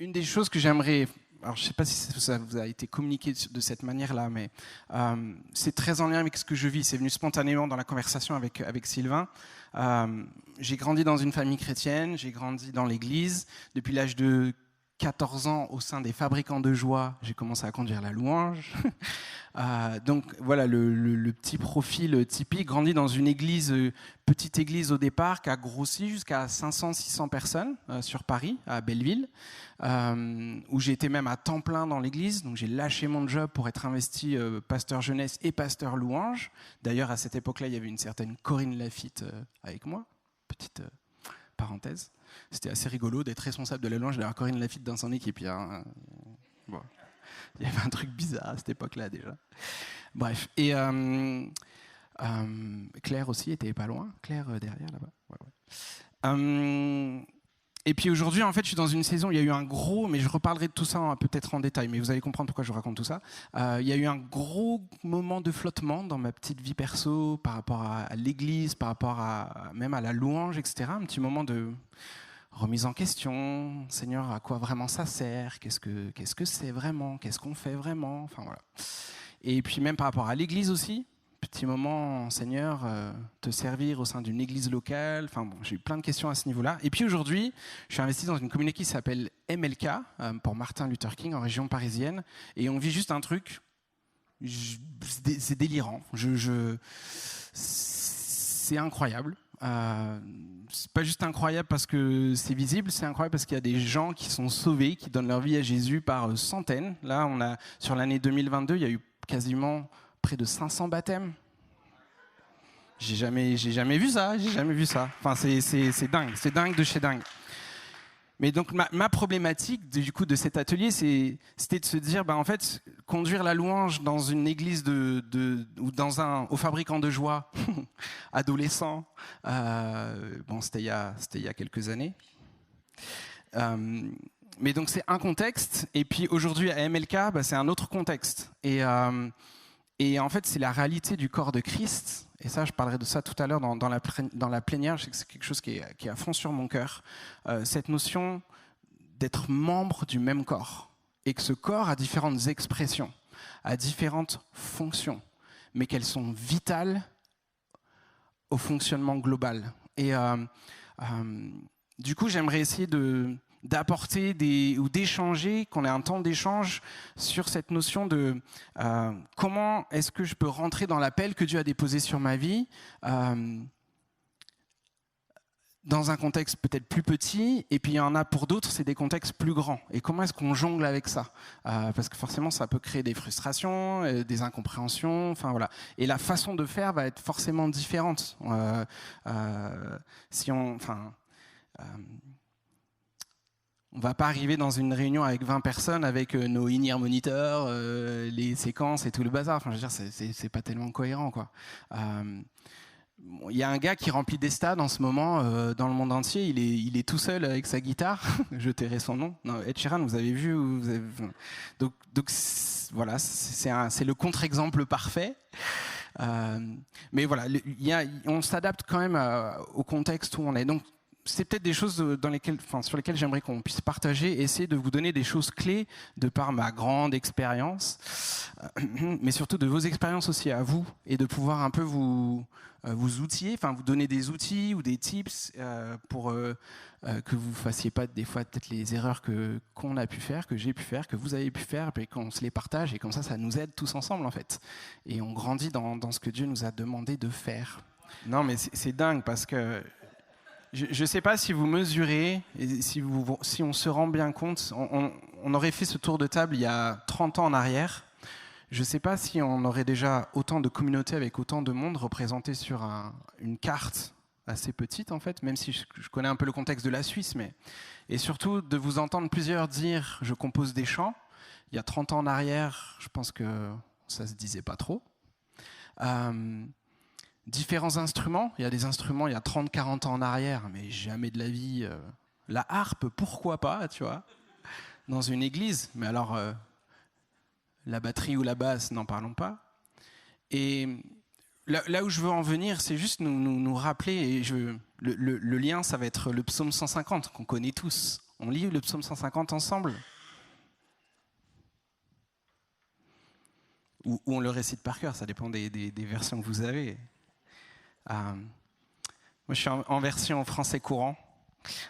une des choses que j'aimerais, alors je ne sais pas si ça vous a été communiqué de cette manière-là, mais c'est très en lien avec ce que je vis. C'est venu spontanément dans la conversation avec Sylvain. J'ai grandi dans une famille chrétienne, j'ai grandi dans l'église. Depuis l'âge de 14 ans, au sein des Fabricants de Joie, j'ai commencé à conduire la louange. Donc voilà le petit profil typique, grandi dans une église, petite église au départ, qui a grossi jusqu'à 500-600 personnes sur Paris, à Belleville, où j'étais même à temps plein dans l'église. Donc j'ai lâché mon job pour être investi pasteur jeunesse et pasteur louange. D'ailleurs, à cette époque-là, il y avait une certaine Corinne Lafitte avec moi. Petite parenthèse. C'était assez rigolo d'être responsable de la louange, d'avoir Corinne Lafitte dans son équipe. Bon. Il y avait un truc bizarre à cette époque-là déjà. Bref. Et Claire aussi était pas loin. Claire derrière là-bas. Ouais. Et puis aujourd'hui, en fait, je suis dans une saison où il y a eu un gros, mais je reparlerai de tout ça peut-être en détail, mais vous allez comprendre pourquoi je vous raconte tout ça. Il y a eu un gros moment de flottement dans ma petite vie perso par rapport à l'église, par rapport même à la louange, etc. Un petit moment de remise en question. Seigneur, à quoi vraiment ça sert ? Qu'est-ce que c'est vraiment ? Qu'est-ce qu'on fait vraiment ? Enfin voilà. Et puis même par rapport à l'église aussi. Petit moment, Seigneur, te servir au sein d'une église locale. Enfin bon, j'ai eu plein de questions à ce niveau-là. Et puis aujourd'hui, je suis investi dans une communauté qui s'appelle MLK, pour Martin Luther King, en région parisienne. Et on vit juste un truc, c'est délirant. C'est incroyable. C'est pas juste incroyable parce que c'est visible, c'est incroyable parce qu'il y a des gens qui sont sauvés, qui donnent leur vie à Jésus par centaines. Là, sur l'année 2022, il y a eu quasiment près de 500 baptêmes. J'ai jamais vu ça. Enfin, c'est dingue de chez dingue. Mais donc ma problématique du coup de cet atelier, c'était de se dire, en fait, conduire la louange dans une église ou au Fabricant de Joie, adolescent. C'était il y a quelques années. Mais donc c'est un contexte, et puis aujourd'hui à MLK, c'est un autre contexte. Et en fait, c'est la réalité du corps de Christ. Et ça, je parlerai de ça tout à l'heure dans la plénière. Je sais que c'est quelque chose qui est à fond sur mon cœur. Cette notion d'être membre du même corps. Et que ce corps a différentes expressions, a différentes fonctions, mais qu'elles sont vitales au fonctionnement global. Et du coup, j'aimerais essayer d'apporter ou d'échanger, qu'on ait un temps d'échange sur cette notion de comment est-ce que je peux rentrer dans l'appel que Dieu a déposé sur ma vie dans un contexte peut-être plus petit, et puis il y en a pour d'autres, c'est des contextes plus grands. Et comment est-ce qu'on jongle avec ça ? Parce que forcément, ça peut créer des frustrations, des incompréhensions, enfin voilà. Et la façon de faire va être forcément différente. On ne va pas arriver dans une réunion avec 20 personnes avec nos in-ear monitors, les séquences et tout le bazar. Enfin, je veux dire, c'est pas tellement cohérent, quoi. Il y a un gars qui remplit des stades en ce moment dans le monde entier. Il est tout seul avec sa guitare. Je tairai son nom. Non, Ed Sheeran, vous avez vu, Donc voilà, c'est le contre-exemple parfait. Mais voilà, on s'adapte quand même au contexte où on est. Donc c'est peut-être des choses sur lesquelles j'aimerais qu'on puisse partager, essayer de vous donner des choses clés de par ma grande expérience, mais surtout de vos expériences aussi à vous, et de pouvoir un peu vous outiller, enfin vous donner des outils ou des tips pour que vous fassiez pas des fois peut-être les erreurs qu'on a pu faire, que j'ai pu faire, que vous avez pu faire, et qu'on se les partage, et comme ça nous aide tous ensemble en fait. Et on grandit dans ce que Dieu nous a demandé de faire. Non mais c'est dingue parce que je ne sais pas si vous mesurez, et si on se rend bien compte, on aurait fait ce tour de table il y a 30 ans en arrière. Je ne sais pas si on aurait déjà autant de communautés avec autant de monde représenté sur une carte assez petite, en fait, même si je connais un peu le contexte de la Suisse. Et surtout, de vous entendre plusieurs dire « je compose des chants ». Il y a 30 ans en arrière, je pense que ça ne se disait pas trop. Différents instruments, il y a des instruments il y a 30-40 ans en arrière, mais jamais de la vie. La harpe, pourquoi pas, tu vois, dans une église. Mais alors, la batterie ou la basse, n'en parlons pas. Et là où je veux en venir, c'est juste nous rappeler, et le lien, ça va être le psaume 150, qu'on connaît tous. On lit le psaume 150 ensemble? Ou on le récite par cœur, ça dépend des versions que vous avez. Moi, je suis en version français courant.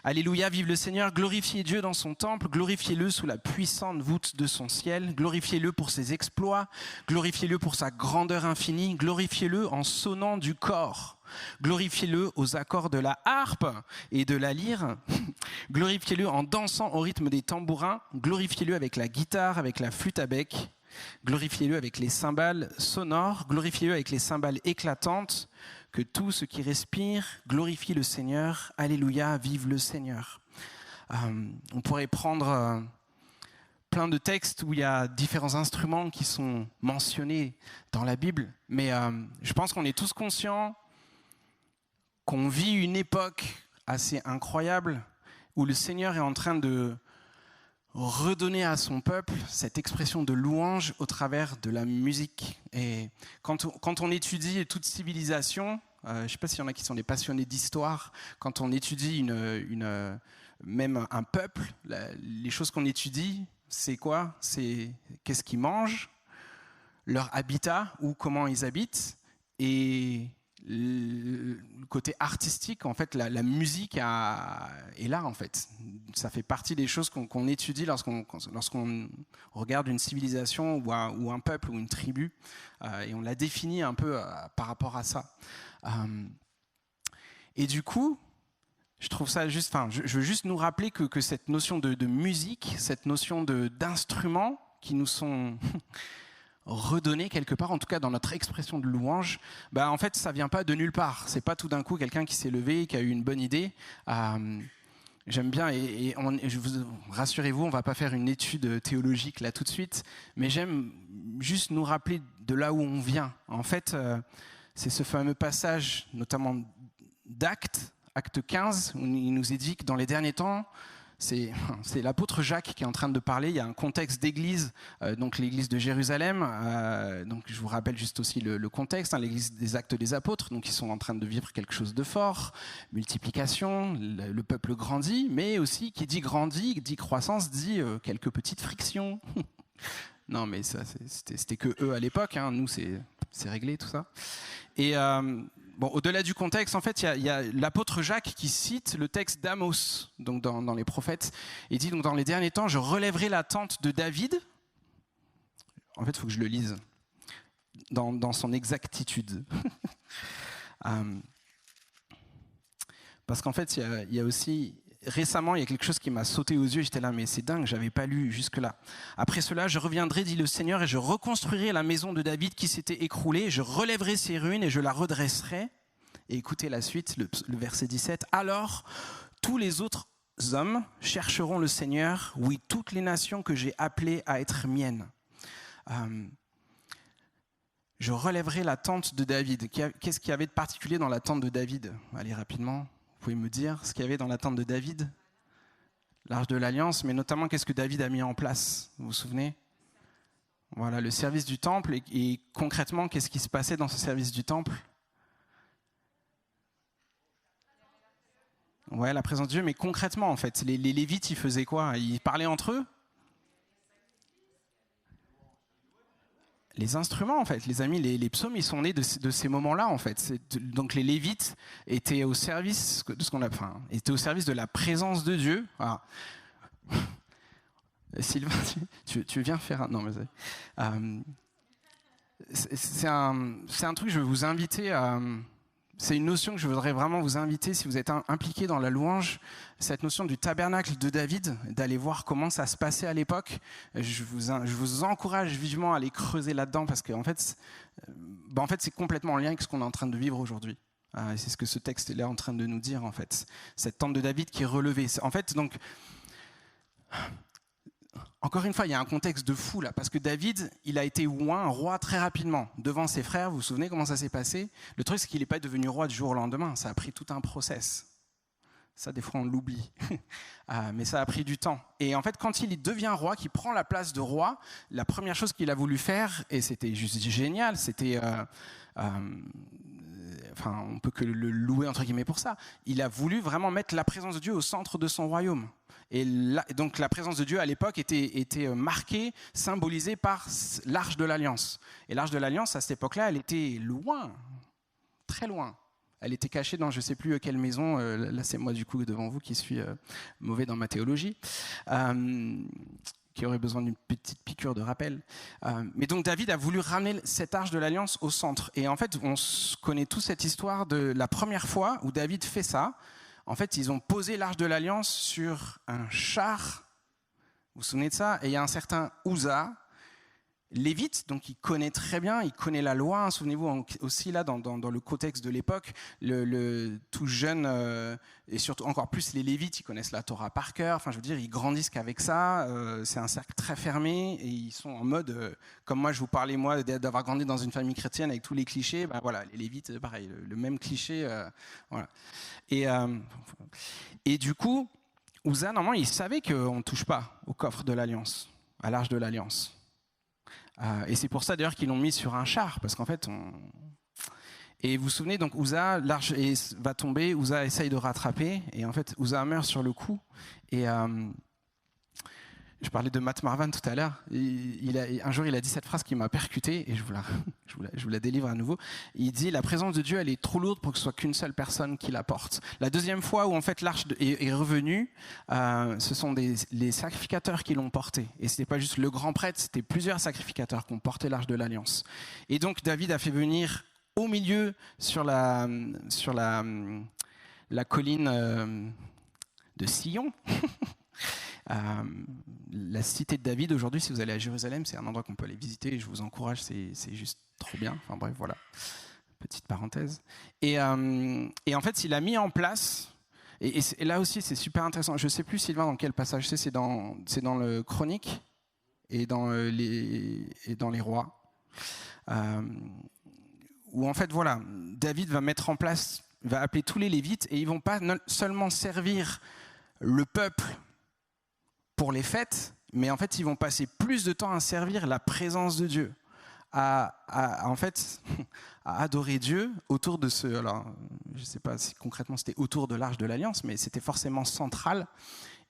Alléluia, vive le Seigneur, glorifiez Dieu dans son temple, glorifiez-le sous la puissante voûte de son ciel, glorifiez-le pour ses exploits, glorifiez-le pour sa grandeur infinie, glorifiez-le en sonnant du cor, glorifiez-le aux accords de la harpe et de la lyre, glorifiez-le en dansant au rythme des tambourins, glorifiez-le avec la guitare, avec la flûte à bec, glorifiez-le avec les cymbales sonores, glorifiez-le avec les cymbales éclatantes. Que tout ce qui respire glorifie le Seigneur. Alléluia, vive le Seigneur. On pourrait prendre plein de textes où il y a différents instruments qui sont mentionnés dans la Bible, mais je pense qu'on est tous conscients qu'on vit une époque assez incroyable où le Seigneur est en train de redonner à son peuple cette expression de louange au travers de la musique. Et quand on étudie toute civilisation, je ne sais pas s'il y en a qui sont des passionnés d'histoire, quand on étudie même un peuple, les choses qu'on étudie, c'est quoi? C'est qu'est-ce qu'ils mangent, leur habitat ou comment ils habitent, et le côté artistique, en fait, la musique est là, en fait. Ça fait partie des choses qu'on étudie lorsqu'on regarde une civilisation ou un peuple ou une tribu, et on la définit un peu par rapport à ça. Et du coup, je trouve ça juste, je veux juste nous rappeler que cette notion de musique, cette notion d'instruments qui nous sont redonner quelque part, en tout cas dans notre expression de louange, en fait ça vient pas de nulle part. C'est pas tout d'un coup quelqu'un qui s'est levé, qui a eu une bonne idée. J'aime bien, rassurez-vous, on va pas faire une étude théologique là tout de suite, mais j'aime juste nous rappeler de là où on vient. En fait, c'est ce fameux passage, notamment d'Actes, Acte 15, où il nous est dit que dans les derniers temps, c'est l'apôtre Jacques qui est en train de parler. Il y a un contexte d'église, donc l'église de Jérusalem. Donc je vous rappelle juste aussi le contexte, l'église des Actes des Apôtres. Donc ils sont en train de vivre quelque chose de fort, multiplication, le peuple grandit, mais aussi qui dit grandit, dit croissance, dit quelques petites frictions. Non, mais ça, c'était que eux à l'époque. Nous, c'est réglé tout ça. Et au-delà du contexte, en fait, il y a l'apôtre Jacques qui cite le texte d'Amos, donc dans les prophètes. Il dit donc dans les derniers temps, je relèverai la tente de David. En fait, il faut que je le lise dans son exactitude, parce qu'en fait, il y a aussi récemment, il y a quelque chose qui m'a sauté aux yeux. J'étais là, mais c'est dingue, j'avais pas lu jusque-là. Après cela, je reviendrai, dit le Seigneur, et je reconstruirai la maison de David qui s'était écroulée. Je relèverai ses ruines et je la redresserai. Et écoutez la suite, le verset 17. Alors, tous les autres hommes chercheront le Seigneur, oui, toutes les nations que j'ai appelées à être miennes. Je relèverai la tente de David. Qu'est-ce qu'il y avait de particulier dans la tente de David? Allez, rapidement. Vous pouvez me dire ce qu'il y avait dans la tente de David? L'Arche de l'Alliance, mais notamment qu'est-ce que David a mis en place? Vous vous souvenez? Voilà, le service du temple. Et concrètement, qu'est-ce qui se passait dans ce service du temple? Ouais, la présence de Dieu, mais concrètement, en fait, les Lévites, ils faisaient quoi? Ils parlaient entre eux? Les instruments, en fait, les amis, les psaumes, ils sont nés de ces moments-là, en fait. Donc les Lévites étaient au service de étaient au service de la présence de Dieu. Alors, Sylvain, tu viens faire un... Non, mais c'est un truc que je veux vous inviter à... C'est une notion que je voudrais vraiment vous inviter, si vous êtes impliqué dans la louange, cette notion du tabernacle de David, d'aller voir comment ça se passait à l'époque. Je vous encourage vivement à aller creuser là-dedans, parce qu'en fait, c'est complètement en lien avec ce qu'on est en train de vivre aujourd'hui. C'est ce que ce texte est là en train de nous dire, en fait. Cette tente de David qui est relevée. En fait, donc... Encore une fois, il y a un contexte de fou là, parce que David, il a été un roi très rapidement, devant ses frères. Vous vous souvenez comment ça s'est passé? Le truc, c'est qu'il n'est pas devenu roi du jour au lendemain. Ça a pris tout un process. Ça, des fois, on l'oublie. Mais ça a pris du temps. Et en fait, quand il devient roi, qu'il prend la place de roi, la première chose qu'il a voulu faire, et c'était juste génial, c'était enfin, on peut que le louer entre guillemets pour ça. Il a voulu vraiment mettre la présence de Dieu au centre de son royaume. Et là, donc la présence de Dieu à l'époque était marquée, symbolisée par l'Arche de l'Alliance. Et l'Arche de l'Alliance, à cette époque-là, elle était loin, très loin. Elle était cachée dans je ne sais plus quelle maison. Là, c'est moi, du coup, devant vous, qui suis mauvais dans ma théologie, qui aurait besoin d'une petite piqûre de rappel. Mais donc, David a voulu ramener cette Arche de l'Alliance au centre. Et en fait, on connaît toute cette histoire de la première fois où David fait ça. En fait, ils ont posé l'Arche de l'Alliance sur un char. Vous vous souvenez de ça? Et il y a un certain Uza, lévite, donc il connaît très bien, il connaît la loi. Hein. Souvenez-vous aussi là, dans le contexte de l'époque, le tout jeune, et surtout encore plus les lévites, ils connaissent la Torah par cœur. Enfin, je veux dire, ils grandissent qu'avec ça. C'est un cercle très fermé et ils sont en mode, comme moi, je vous parlais moi d'avoir grandi dans une famille chrétienne avec tous les clichés. Ben voilà, les lévites, pareil, le même cliché. Voilà. Et du coup, Uza, normalement, il savait qu'on ne touche pas au coffre de l'Alliance, à l'Arche de l'Alliance. Et c'est pour ça d'ailleurs qu'ils l'ont mis sur un char, parce qu'en fait, Et vous vous souvenez, donc Uza, l'arche va tomber, Uza essaye de rattraper, et en fait, Uza meurt sur le coup. Et je parlais de Matt Marvan tout à l'heure. Un jour, il a dit cette phrase qui m'a percuté, et je vous la délivre à nouveau. Il dit: la présence de Dieu, elle est trop lourde pour que ce soit qu'une seule personne qui la porte. La deuxième fois où en fait l'arche est revenue, ce sont les sacrificateurs qui l'ont portée. Et ce n'était pas juste le grand prêtre, c'était plusieurs sacrificateurs qui ont porté l'arche de l'Alliance. Et donc David a fait venir au milieu sur la colline de Sion. La cité de David, aujourd'hui, si vous allez à Jérusalem, c'est un endroit qu'on peut aller visiter, je vous encourage, c'est juste trop bien. Enfin bref, voilà, petite parenthèse. Et en fait, il a mis en place, et là aussi c'est super intéressant, je ne sais plus Sylvain dans quel passage c'est dans le Chronique et dans les Rois, où en fait, voilà, David va mettre en place, va appeler tous les Lévites, et ils ne vont pas seulement servir le peuple pour les fêtes, mais en fait, ils vont passer plus de temps à servir la présence de Dieu, en fait, à adorer Dieu autour de ce... Alors, je ne sais pas si concrètement c'était autour de l'Arche de l'Alliance, mais c'était forcément central.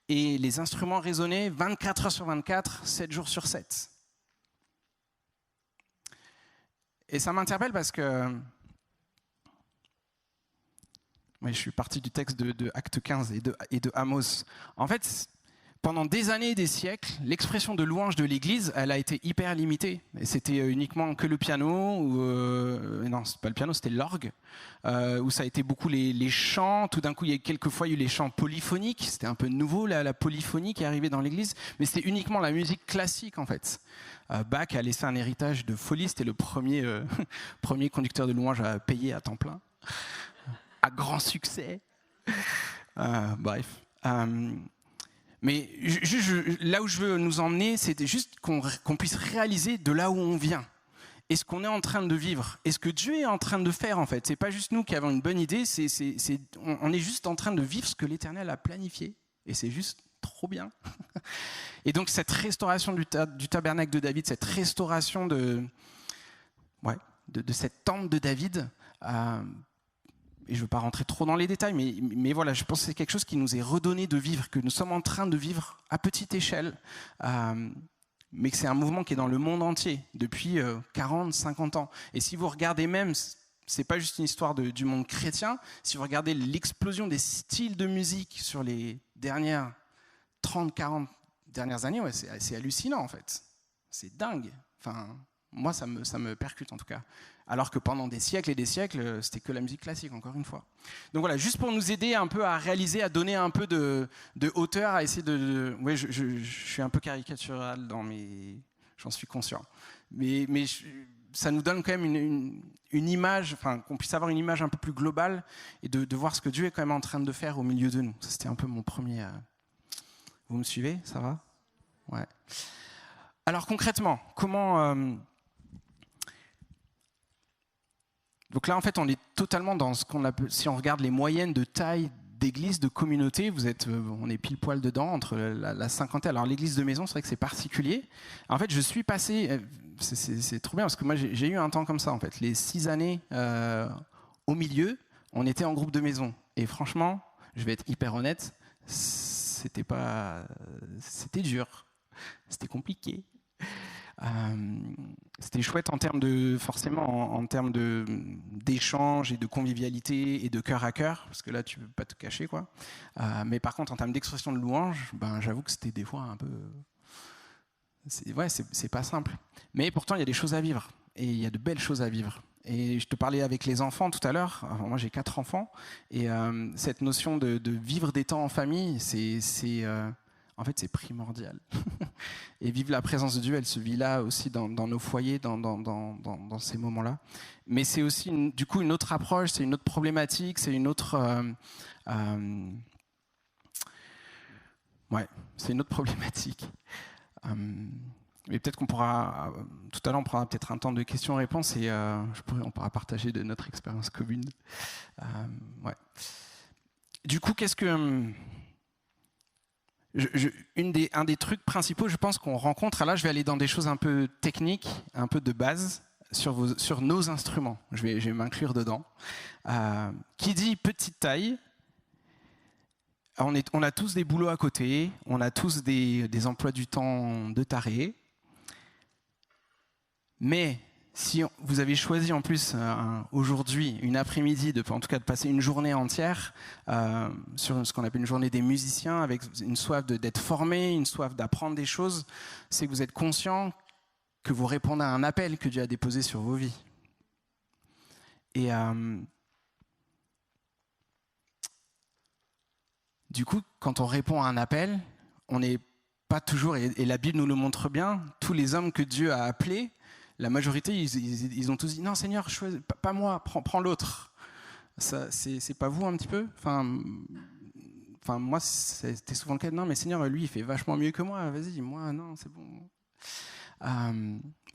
Et les instruments résonnaient 24 heures sur 24, 7 jours sur 7. Et ça m'interpelle parce que... Oui, je suis parti du texte de Acte 15 et de Amos. En fait... Pendant des années et des siècles, l'expression de louange de l'Église, elle a été hyper limitée. Et c'était uniquement que le piano, non, c'est pas le piano, c'était l'orgue, où ça a été beaucoup les chants. Tout d'un coup, il y a quelquefois eu les chants polyphoniques. C'était un peu nouveau, la polyphonie qui est arrivée dans l'Église. Mais c'était uniquement la musique classique, en fait. Bach a laissé un héritage de folie. C'était le premier conducteur de louange à payer à temps plein. À grand succès. Bref. Mais là où je veux nous emmener, c'est juste qu'on puisse réaliser de là où on vient. Et ce qu'on est en train de vivre. Et ce que Dieu est en train de faire, en fait. C'est pas juste nous qui avons une bonne idée, on est juste en train de vivre ce que l'Éternel a planifié. Et c'est juste trop bien. Et donc cette restauration du tabernacle de David, cette restauration de cette tente de David... et je ne veux pas rentrer trop dans les détails, mais voilà, je pense que c'est quelque chose qui nous est redonné de vivre, que nous sommes en train de vivre à petite échelle, mais que c'est un mouvement qui est dans le monde entier depuis 40, 50 ans. Et si vous regardez même, ce n'est pas juste une histoire du monde chrétien, si vous regardez l'explosion des styles de musique sur les dernières 30, 40 dernières années, ouais, c'est hallucinant en fait. C'est dingue. Enfin, moi, ça me percute en tout cas. Alors que pendant des siècles et des siècles, c'était que la musique classique, encore une fois. Donc voilà, juste pour nous aider un peu à réaliser, à donner un peu de hauteur, à essayer ouais, je suis un peu caricatural j'en suis conscient. Mais ça nous donne quand même une image, enfin, qu'on puisse avoir une image un peu plus globale et de voir ce que Dieu est quand même en train de faire au milieu de nous. Ça, c'était un peu mon premier... Vous me suivez? Ça va? Ouais. Alors concrètement, comment... Donc là, en fait, on est totalement dans ce qu'on appelle, si on regarde les moyennes de taille d'église, de communauté, on est pile poil dedans, entre la cinquantaine. Alors l'église de maison, c'est vrai que c'est particulier. En fait, je suis passé, c'est trop bien, parce que moi j'ai eu un temps comme ça, en fait, les 6 années au milieu, on était en groupe de maison. Et franchement, je vais être hyper honnête, c'était dur, c'était compliqué. C'était chouette en termes de, forcément, en termes d'échange et de convivialité et de cœur à cœur, parce que là, tu peux pas te cacher, quoi. Mais par contre, en termes d'expression de louange, ben, j'avoue que c'était des fois un peu... c'est pas simple. Mais pourtant, il y a des choses à vivre. Et il y a de belles choses à vivre. Et je te parlais avec les enfants tout à l'heure. Moi, j'ai 4 enfants. Et cette notion de vivre des temps en famille, en fait, c'est primordial. Et vivre la présence de Dieu, elle se vit là aussi dans nos foyers, dans ces moments-là. Mais c'est aussi, du coup, une autre approche, c'est une autre problématique, c'est une autre... c'est une autre problématique. Mais peut-être qu'on pourra, tout à l'heure, on prendra peut-être un temps de questions-réponses et on pourra partager de notre expérience commune. Du coup, qu'est-ce que... un des trucs principaux, je pense, qu'on rencontre, là je vais aller dans des choses un peu techniques, un peu de base, sur nos instruments. Je vais m'inclure dedans. Qui dit petite taille, on a tous des boulots à côté, on a tous des emplois du temps de tarés. Mais si vous avez choisi en plus aujourd'hui, une après-midi, en tout cas de passer une journée entière sur ce qu'on appelle une journée des musiciens, avec une soif d'être formé, une soif d'apprendre des choses, c'est que vous êtes conscient que vous répondez à un appel que Dieu a déposé sur vos vies. Et du coup, quand on répond à un appel, on n'est pas toujours, et la Bible nous le montre bien, tous les hommes que Dieu a appelés, la majorité, ils ont tous dit « Non, Seigneur, pas moi, prends l'autre. » C'est pas vous un petit peu ? Enfin, moi, c'était souvent le cas. « Non, mais Seigneur, lui, il fait vachement mieux que moi. Vas-y, moi, non, c'est bon. »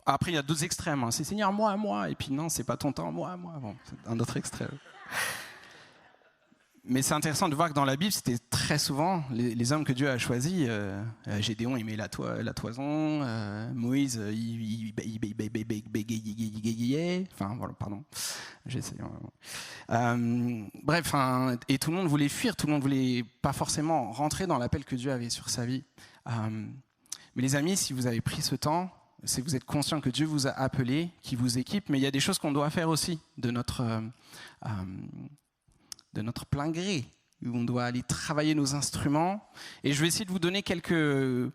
Après, il y a d'autres extrêmes. Hein. C'est « Seigneur, moi. » Et puis non, c'est pas ton temps, moi. Bon, c'est un autre extrême. Mais c'est intéressant de voir que dans la Bible, c'était très souvent les hommes que Dieu a choisis. Gédéon, il met la toison. Moïse, il bégayait. Enfin, voilà, pardon. J'essaie. Bref, et tout le monde voulait fuir. Tout le monde voulait pas forcément rentrer dans l'appel que Dieu avait sur sa vie. Mais les amis, si vous avez pris ce temps, c'est que vous êtes conscient que Dieu vous a appelé, qu'il vous équipe. Mais il y a des choses qu'on doit faire aussi de notre plein gré, où on doit aller travailler nos instruments. Et je vais essayer de vous donner quelques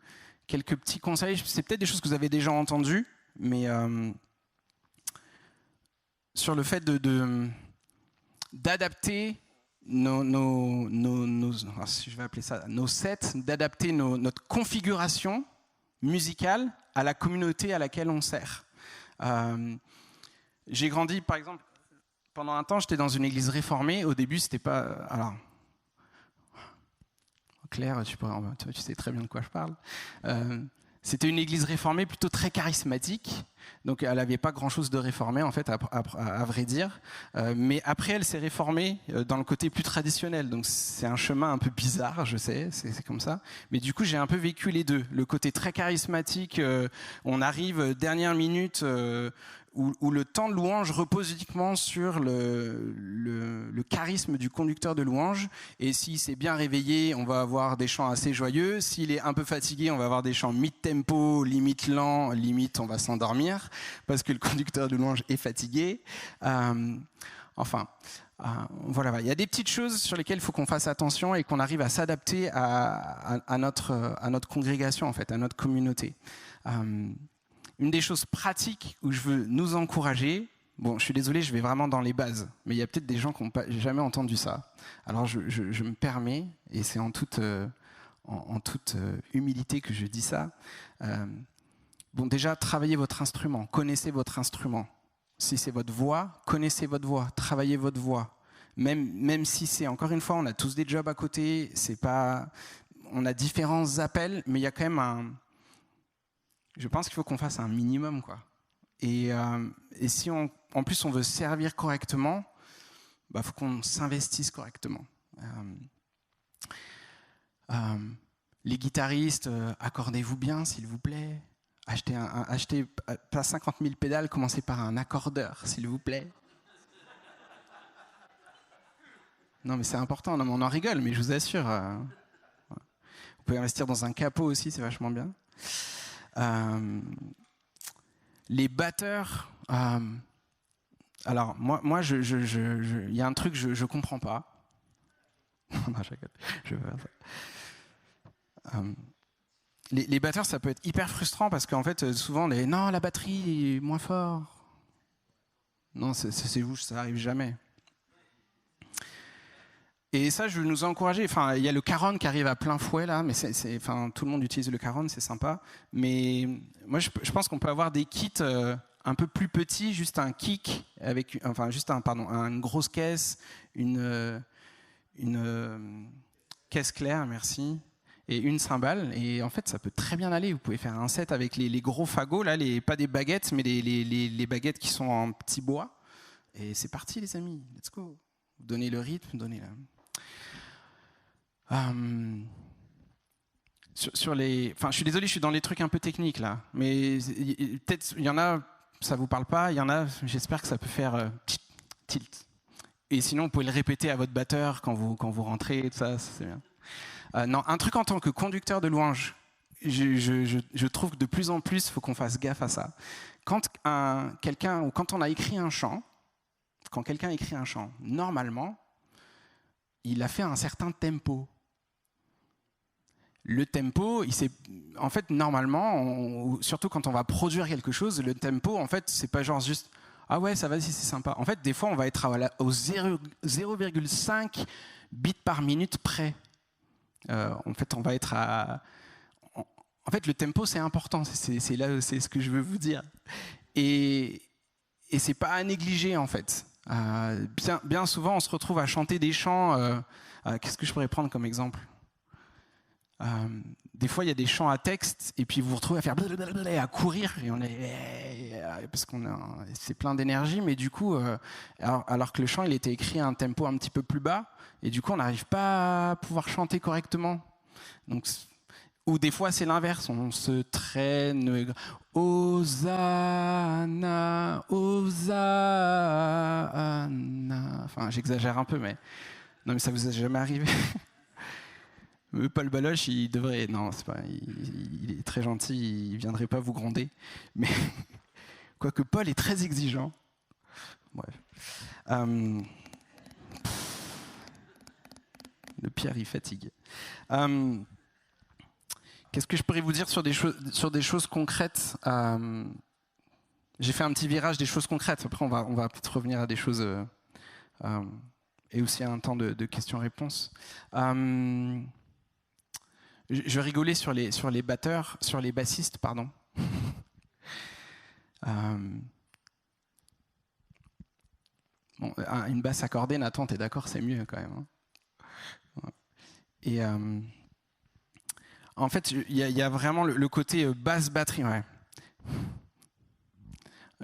petits conseils. C'est peut-être des choses que vous avez déjà entendues, mais sur le fait d'adapter je vais appeler ça nos sets, d'adapter notre configuration musicale à la communauté à laquelle on sert. J'ai grandi, par exemple, pendant un temps, j'étais dans une église réformée. Au début, c'était pas... Alors, Claire, tu sais très bien de quoi je parle. C'était une église réformée plutôt très charismatique. Donc, elle n'avait pas grand-chose de réformé, en fait, à vrai dire. Mais après, elle s'est réformée dans le côté plus traditionnel. Donc, c'est un chemin un peu bizarre, je sais, c'est comme ça. Mais du coup, j'ai un peu vécu les deux. Le côté très charismatique, on arrive dernière minute... où le temps de louange repose uniquement sur le charisme du conducteur de louange. Et s'il s'est bien réveillé, on va avoir des chants assez joyeux. S'il est un peu fatigué, on va avoir des chants mid-tempo, limite lent, limite on va s'endormir, parce que le conducteur de louange est fatigué. Voilà. Il y a des petites choses sur lesquelles il faut qu'on fasse attention et qu'on arrive à s'adapter à notre congrégation, en fait, à notre communauté. Une des choses pratiques où je veux nous encourager, bon, je suis désolé, je vais vraiment dans les bases, mais il y a peut-être des gens qui n'ont jamais entendu ça. Alors je me permets, et c'est en toute humilité que je dis ça. Bon, déjà, travaillez votre instrument, connaissez votre instrument. Si c'est votre voix, connaissez votre voix, travaillez votre voix. Même si c'est, encore une fois, on a tous des jobs à côté, on a différents appels, mais il y a quand même je pense qu'il faut qu'on fasse un minimum, quoi. Et si en plus on veut servir correctement, faut qu'on s'investisse correctement. Les guitaristes, accordez-vous bien, s'il vous plaît. Achetez pas 50 000 pédales, commencez par un accordeur, s'il vous plaît. Non, mais c'est important. Non, mais on en rigole, mais je vous assure. Vous pouvez investir dans un capot aussi, c'est vachement bien. Les batteurs. Alors, moi, il y a un truc que je comprends pas. Non, je veux faire ça. Les batteurs, ça peut être hyper frustrant parce qu'en fait, souvent, non, la batterie est moins fort. Non, c'est vous, ça arrive jamais. Et ça, je veux nous encourager. Enfin, il y a le Caron qui arrive à plein fouet là, mais enfin, tout le monde utilise le Caron, c'est sympa. Mais moi, je pense qu'on peut avoir des kits un peu plus petits, juste un kick avec, enfin, juste une grosse caisse, une caisse claire, merci, et une cymbale. Et en fait, ça peut très bien aller. Vous pouvez faire un set avec les gros fagots là, pas des baguettes, mais les baguettes qui sont en petit bois. Et c'est parti, les amis. Let's go. Donnez le rythme, donnez la. Enfin, je suis désolé, je suis dans les trucs un peu techniques là, mais peut-être il y en a, ça vous parle pas, il y en a, j'espère que ça peut faire tilt. Et sinon, vous pouvez le répéter à votre batteur quand vous rentrez, tout ça, c'est bien. Non, un truc en tant que conducteur de louange, je trouve que de plus en plus, il faut qu'on fasse gaffe à ça. Quand on a écrit un chant, quand quelqu'un écrit un chant, normalement, il a fait un certain tempo. Le tempo, en fait, normalement, surtout quand on va produire quelque chose, le tempo, en fait, c'est pas genre juste « Ah ouais, ça va, si c'est sympa ». En fait, des fois, on va être au 0,5 bits par minute près. En fait, on va être à... En fait, le tempo, c'est important. C'est ce que je veux vous dire. Et c'est pas à négliger, en fait. Bien souvent, on se retrouve à chanter des chants. Qu'est-ce que je pourrais prendre comme exemple ? Des fois, il y a des chants à texte, et puis vous vous retrouvez à faire blablabla, à courir, et parce c'est plein d'énergie, mais du coup, alors que le chant, il était écrit à un tempo un petit peu plus bas, et du coup, on n'arrive pas à pouvoir chanter correctement. Donc, ou des fois, c'est l'inverse, on se traîne. Hosanna, Hosanna. Enfin, j'exagère un peu, mais non, mais ça vous est jamais arrivé? Paul Baloche, il devrait... Non, c'est pas... il est très gentil, il viendrait pas vous gronder. Mais quoique Paul est très exigeant. Bref. Le Pierre, il fatigue. Qu'est-ce que je pourrais vous dire sur des choses concrètes? J'ai fait un petit virage des choses concrètes. Après, on va peut-être revenir à des choses... et aussi à un temps de questions-réponses. Je rigolais sur les batteurs, sur les bassistes, pardon. Bon, une basse accordée, Nathan, t'es d'accord, c'est mieux quand même. Hein. Et en fait, il y a vraiment le côté basse batterie. Ouais.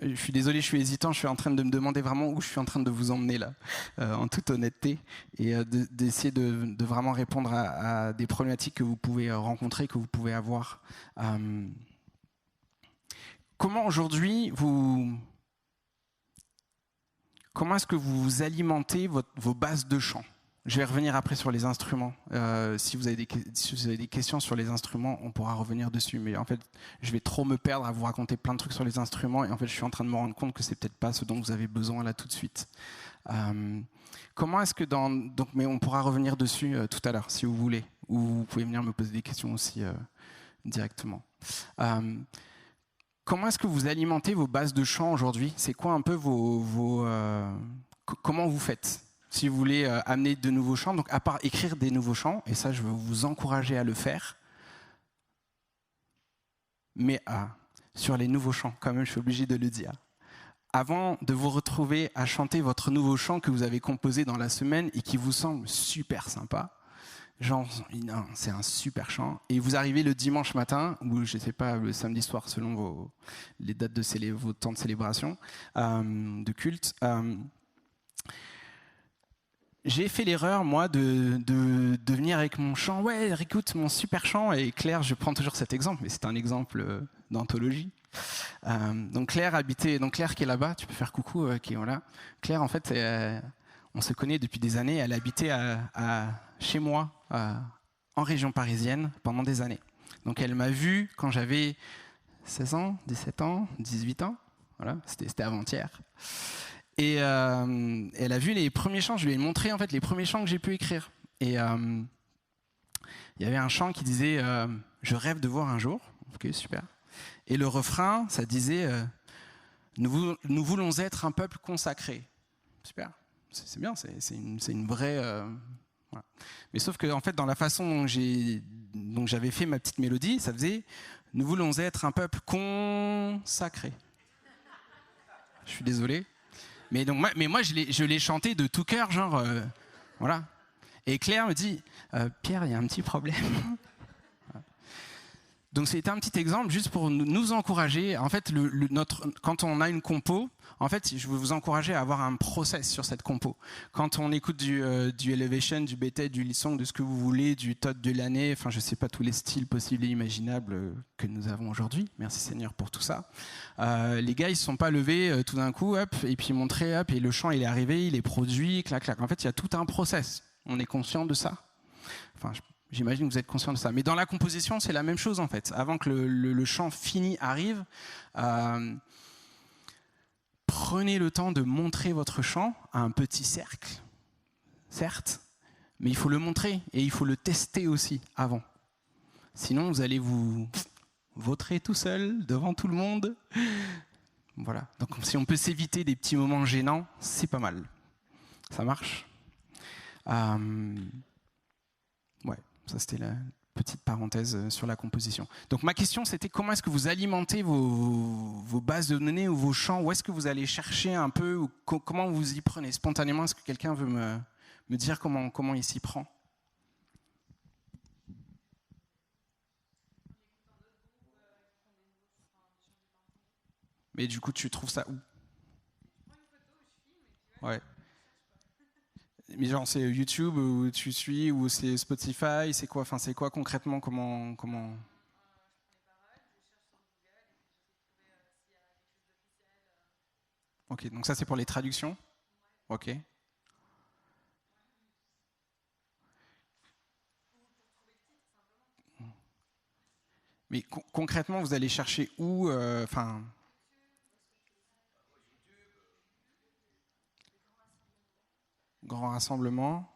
Je suis désolé, je suis hésitant, je suis en train de me demander vraiment où je suis en train de vous emmener là, en toute honnêteté, et d'essayer de vraiment répondre à des problématiques que vous pouvez rencontrer, que vous pouvez avoir. Comment aujourd'hui, comment est-ce que vous alimentez vos bases de chant? Je vais revenir après sur les instruments. Si vous avez des questions sur les instruments, on pourra revenir dessus. Mais en fait, je vais trop me perdre à vous raconter plein de trucs sur les instruments. Et en fait, je suis en train de me rendre compte que c'est peut-être pas ce dont vous avez besoin là tout de suite. Comment est-ce que mais on pourra revenir dessus tout à l'heure, si vous voulez. Ou vous pouvez venir me poser des questions aussi directement. Comment est-ce que vous alimentez vos bases de chant aujourd'hui? C'est quoi un peu comment vous faites? Si vous voulez amener de nouveaux chants, donc à part écrire des nouveaux chants, et ça je veux vous encourager à le faire, mais sur les nouveaux chants, quand même je suis obligé de le dire. Avant de vous retrouver à chanter votre nouveau chant que vous avez composé dans la semaine et qui vous semble super sympa, genre c'est un super chant, et vous arrivez le dimanche matin, ou je ne sais pas, le samedi soir selon les dates de vos temps de célébration, de culte, j'ai fait l'erreur, moi, de venir avec mon chant. Ouais, écoute, mon super chant. Et Claire, je prends toujours cet exemple, mais c'est un exemple d'anthologie. Donc Claire qui est là-bas, tu peux faire coucou, qui est là. Claire, en fait, On se connaît depuis des années. Elle habitait chez moi, en région parisienne, pendant des années. Donc elle m'a vu quand j'avais 16 ans, 17 ans, 18 ans. Voilà, c'était avant-hier. Et elle a vu les premiers chants. Je lui ai montré en fait les premiers chants que j'ai pu écrire. Et il y avait un chant qui disait je rêve de voir un jour. Ok, super. Et le refrain, ça disait nous voulons être un peuple consacré. Super. C'est bien. C'est une vraie. Voilà. Mais sauf que en fait, dans la façon dont j'avais fait ma petite mélodie, ça faisait nous voulons être un peuple consacré. Je suis désolé. Mais moi je l'ai chanté de tout cœur, genre voilà. Et Claire me dit Pierre, il y a un petit problème. Donc c'était un petit exemple juste pour nous encourager. En fait, quand on a une compo, en fait, je veux vous encourager à avoir un process sur cette compo. Quand on écoute du Elevation, du Beta, du Hillsong, de ce que vous voulez, du Todd de l'année, enfin je sais pas tous les styles possibles et imaginables que nous avons aujourd'hui. Merci Seigneur pour tout ça. Les gars, ils se sont pas levés tout d'un coup, hop, et puis montré, hop, et le chant il est arrivé, il est produit, clac clac. En fait, il y a tout un process. On est conscient de ça. Enfin, j'imagine que vous êtes conscient de ça. Mais dans la composition, c'est la même chose en fait. Avant que le chant fini arrive, prenez le temps de montrer votre chant à un petit cercle, certes, mais il faut le montrer et il faut le tester aussi avant. Sinon, vous allez vous vautrer tout seul devant tout le monde. Voilà. Donc, si on peut s'éviter des petits moments gênants, c'est pas mal. Ça marche. Ouais. Ça, c'était la petite parenthèse sur la composition. Donc, ma question, c'était comment est-ce que vous alimentez vos bases de données ou vos champs? Où est-ce que vous allez chercher un peu? Ou comment vous y prenez spontanément? Est-ce que quelqu'un veut me dire comment il s'y prend? Mais du coup, tu trouves ça où? Ouais. Mais genre, c'est YouTube où tu suis, ou c'est Spotify? C'est quoi? Enfin, c'est quoi concrètement? Comment... Ok, donc ça c'est pour les traductions. Ok. Mais concrètement, vous allez chercher où? Enfin, grand rassemblement.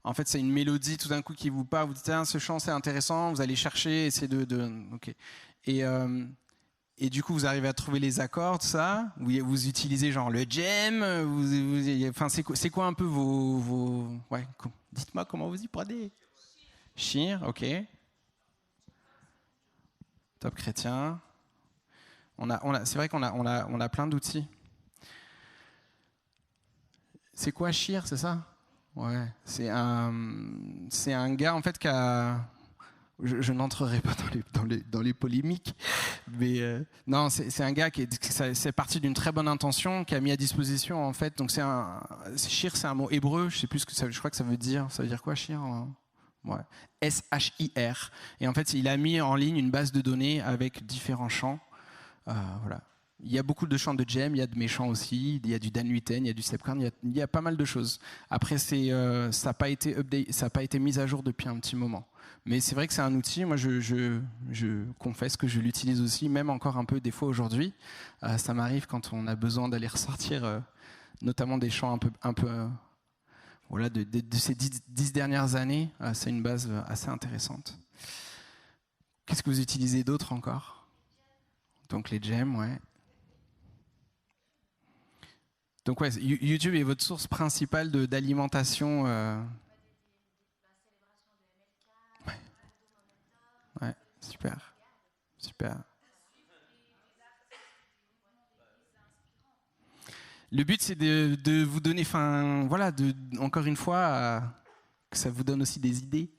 En fait, c'est une mélodie tout d'un coup qui vous parle. Vous dites, ah, ce chant c'est intéressant. Vous allez chercher, essayer Ok. Et, euh, et du coup, vous arrivez à trouver les accords, tout ça. Vous utilisez genre le jam. Enfin, c'est quoi un peu Ouais. Dites-moi comment vous y prenez. Chir, ok. Top chrétien. C'est vrai qu'on a plein d'outils. C'est quoi Chir, c'est ça? Ouais. C'est un gars en fait qui a. Je n'entrerai pas dans les polémiques, mais non, c'est un gars c'est parti d'une très bonne intention, qui a mis à disposition en fait. Donc Shir, c'est un mot hébreu. Je sais plus ce que ça. Je crois que ça veut dire. Ça veut dire quoi, Shir? Ouais. S-H-I-R. Et en fait, il a mis en ligne une base de données avec différents chants. Voilà. Il y a beaucoup de chants de Jem, il y a de mes chants aussi, il y a du Dan Huiten, il y a du Stepcorn, il y a pas mal de choses. Après, ça n'a pas été update, ça n'a pas été mis à jour depuis un petit moment. Mais c'est vrai que c'est un outil. Moi, je confesse que je l'utilise aussi, même encore un peu des fois aujourd'hui. Ça m'arrive quand on a besoin d'aller ressortir, notamment des chants un peu voilà, de ces 10 dernières années. C'est une base assez intéressante. Qu'est-ce que vous utilisez d'autre encore? Donc les gems, ouais. Donc ouais, YouTube est votre source principale d'alimentation. Ouais, ouais, super, super. Le but c'est de vous donner, enfin voilà, encore une fois, que ça vous donne aussi des idées.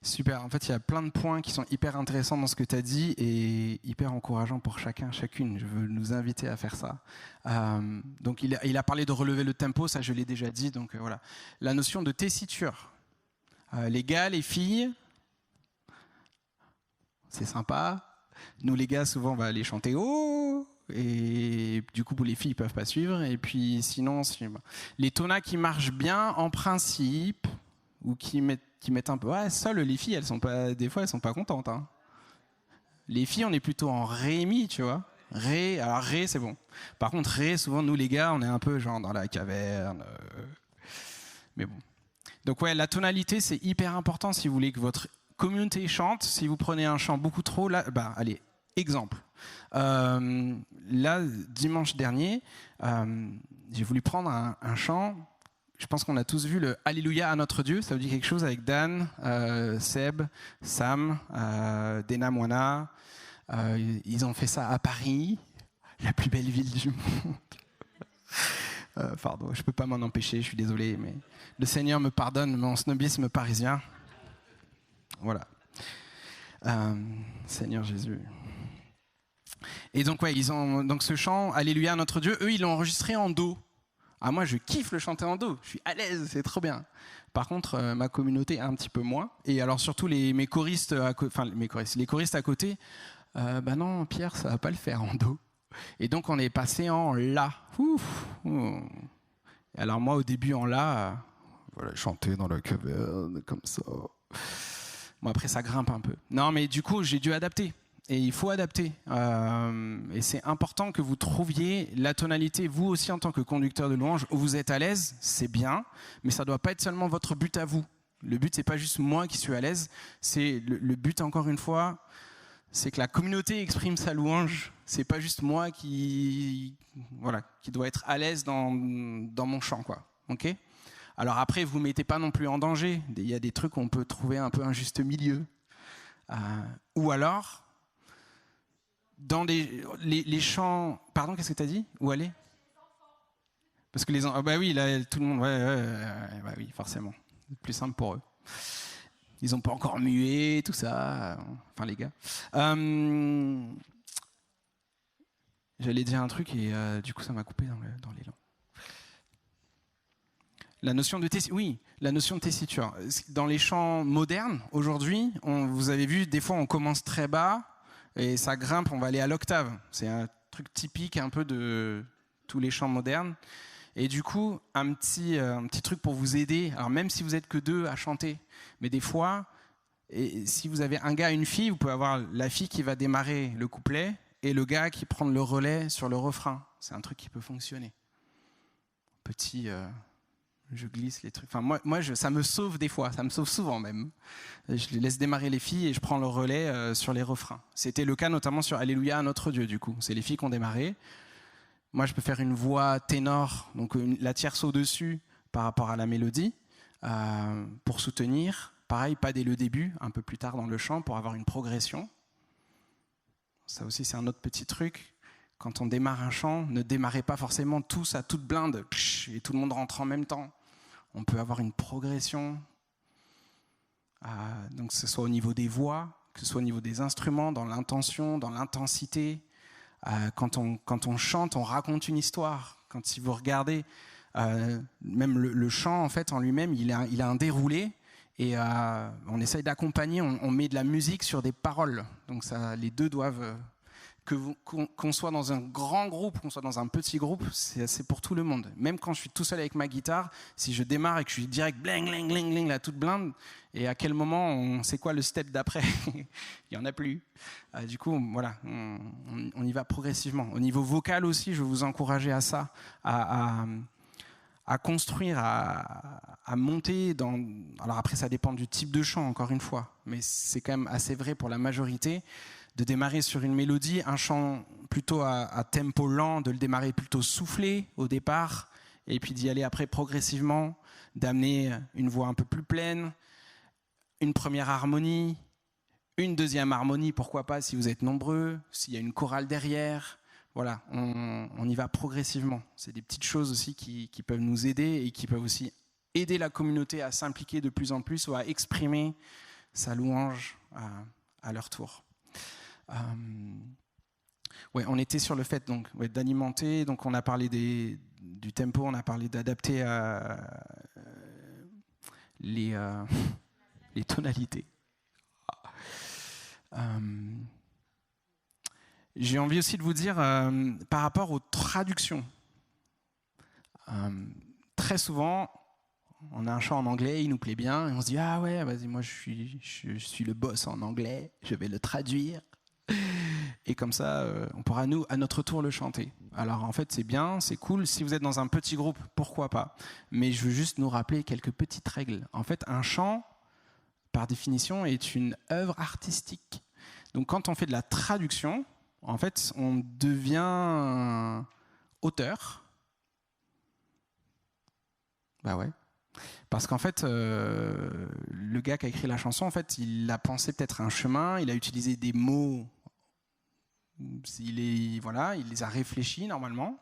Super. En fait, il y a plein de points qui sont hyper intéressants dans ce que tu as dit et hyper encourageants pour chacun, chacune. Je veux nous inviter à faire ça. Donc, il a parlé de relever le tempo, ça je l'ai déjà dit. Donc, voilà. La notion de tessiture. Les gars, les filles, c'est sympa. Nous, les gars, souvent, on va aller chanter haut. Et du coup, les filles ne peuvent pas suivre. Et puis, sinon, les tonas qui marchent bien, en principe, ou qui mettent un peu. Ouais, seul, les filles, des fois, elles sont pas contentes. Hein. Les filles, on est plutôt en ré mi, tu vois. Ré, alors ré, c'est bon. Par contre, ré, souvent, nous, les gars, on est un peu genre dans la caverne. Mais bon. Donc, ouais, la tonalité, c'est hyper important si vous voulez que votre communauté chante. Si vous prenez un chant beaucoup trop, là, allez, exemple. Là, dimanche dernier, j'ai voulu prendre un chant. Je pense qu'on a tous vu le Alléluia à notre Dieu. Ça vous dit quelque chose avec Dan, Seb, Sam, Dena Moana. Ils ont fait ça à Paris, la plus belle ville du monde. Pardon, je ne peux pas m'en empêcher, je suis désolé, mais le Seigneur me pardonne mon snobisme parisien. Voilà. Seigneur Jésus. Et donc, ouais, ils ont donc ce chant Alléluia à notre Dieu. Eux, ils l'ont enregistré en do. Ah, moi, je kiffe le chanter en do. Je suis à l'aise, c'est trop bien. Par contre, ma communauté un petit peu moins. Et alors surtout mes choristes, les choristes à côté. Non, Pierre, ça va pas le faire en do. Et donc, on est passé en la. Alors moi, au début, en la, voilà, chanter dans la caverne comme ça. Bon, après, ça grimpe un peu. Non, mais du coup, j'ai dû adapter. Et il faut adapter. Et c'est important que vous trouviez la tonalité, vous aussi en tant que conducteur de louange, où vous êtes à l'aise, c'est bien, mais ça ne doit pas être seulement votre but à vous. Le but, c'est pas juste moi qui suis à l'aise, c'est le but, encore une fois, c'est que la communauté exprime sa louange. C'est pas juste moi qui doit être à l'aise dans mon chant, quoi. Ok ? Alors après, vous ne mettez pas non plus en danger. Il y a des trucs où on peut trouver un peu un juste milieu. Ou alors... dans les chants... Pardon, qu'est-ce que tu as dit ? Où aller ? Parce que oui, là, tout le monde... Ouais, oui, forcément. C'est plus simple pour eux. Ils n'ont pas encore mué, tout ça. Enfin, les gars. J'allais dire un truc et du coup, ça m'a coupé dans l'élan. La notion de tessiture. Dans les chants modernes, aujourd'hui, vous avez vu, des fois, on commence très bas, et ça grimpe, on va aller à l'octave. C'est un truc typique un peu de tous les chants modernes. Et du coup, un petit truc pour vous aider, alors même si vous n'êtes que deux à chanter, mais des fois, si vous avez un gars et une fille, vous pouvez avoir la fille qui va démarrer le couplet et le gars qui prend le relais sur le refrain. C'est un truc qui peut fonctionner. Je glisse les trucs. Enfin, moi, ça me sauve des fois, ça me sauve souvent même. Je laisse démarrer les filles et je prends le relais sur les refrains. C'était le cas notamment sur Alléluia à notre Dieu, du coup. C'est les filles qui ont démarré. Moi, je peux faire une voix ténor, donc la tierce au-dessus par rapport à la mélodie, pour soutenir. Pareil, pas dès le début, un peu plus tard dans le chant, pour avoir une progression. Ça aussi, c'est un autre petit truc. Quand on démarre un chant, ne démarrez pas forcément tous à toute blinde et tout le monde rentre en même temps. On peut avoir une progression, donc que ce soit au niveau des voix, que ce soit au niveau des instruments, dans l'intention, dans l'intensité. Quand on chante, on raconte une histoire. Si vous regardez, même le chant en fait en lui-même, il a un déroulé et on essaye d'accompagner. On met de la musique sur des paroles. Donc les deux doivent qu'on soit dans un grand groupe, qu'on soit dans un petit groupe, c'est pour tout le monde. Même quand je suis tout seul avec ma guitare, si je démarre et que je suis direct bling, bling, bling, bling, la toute blinde, et à quel moment on sait quoi le step d'après? Il n'y en a plus. Du coup, voilà, on y va progressivement. Au niveau vocal aussi, je vais vous encourager à ça, à construire, à monter dans... Alors après, ça dépend du type de chant, encore une fois, mais c'est quand même assez vrai pour la majorité, de démarrer sur une mélodie, un chant plutôt à tempo lent, de le démarrer plutôt soufflé au départ, et puis d'y aller après progressivement, d'amener une voix un peu plus pleine, une première harmonie, une deuxième harmonie, pourquoi pas si vous êtes nombreux, s'il y a une chorale derrière. Voilà, on y va progressivement. C'est des petites choses aussi qui peuvent nous aider et qui peuvent aussi aider la communauté à s'impliquer de plus en plus ou à exprimer sa louange à leur tour. Ouais, on était sur le fait donc, d'alimenter, donc on a parlé du tempo, on a parlé d'adapter les tonalités. J'ai envie aussi de vous dire, par rapport aux traductions, très souvent, on a un chant en anglais, il nous plaît bien, et on se dit « Ah ouais, vas-y, moi je suis le boss en anglais, je vais le traduire. » Et comme ça, on pourra nous, à notre tour, le chanter. Alors en fait, c'est bien, c'est cool. Si vous êtes dans un petit groupe, pourquoi pas. Mais je veux juste nous rappeler quelques petites règles. En fait, un chant, par définition, est une œuvre artistique. Donc quand on fait de la traduction, en fait, on devient auteur. Bah ouais. Parce qu'en fait, le gars qui a écrit la chanson, en fait, il a pensé peut-être un chemin, il a utilisé des mots, il les a réfléchis normalement.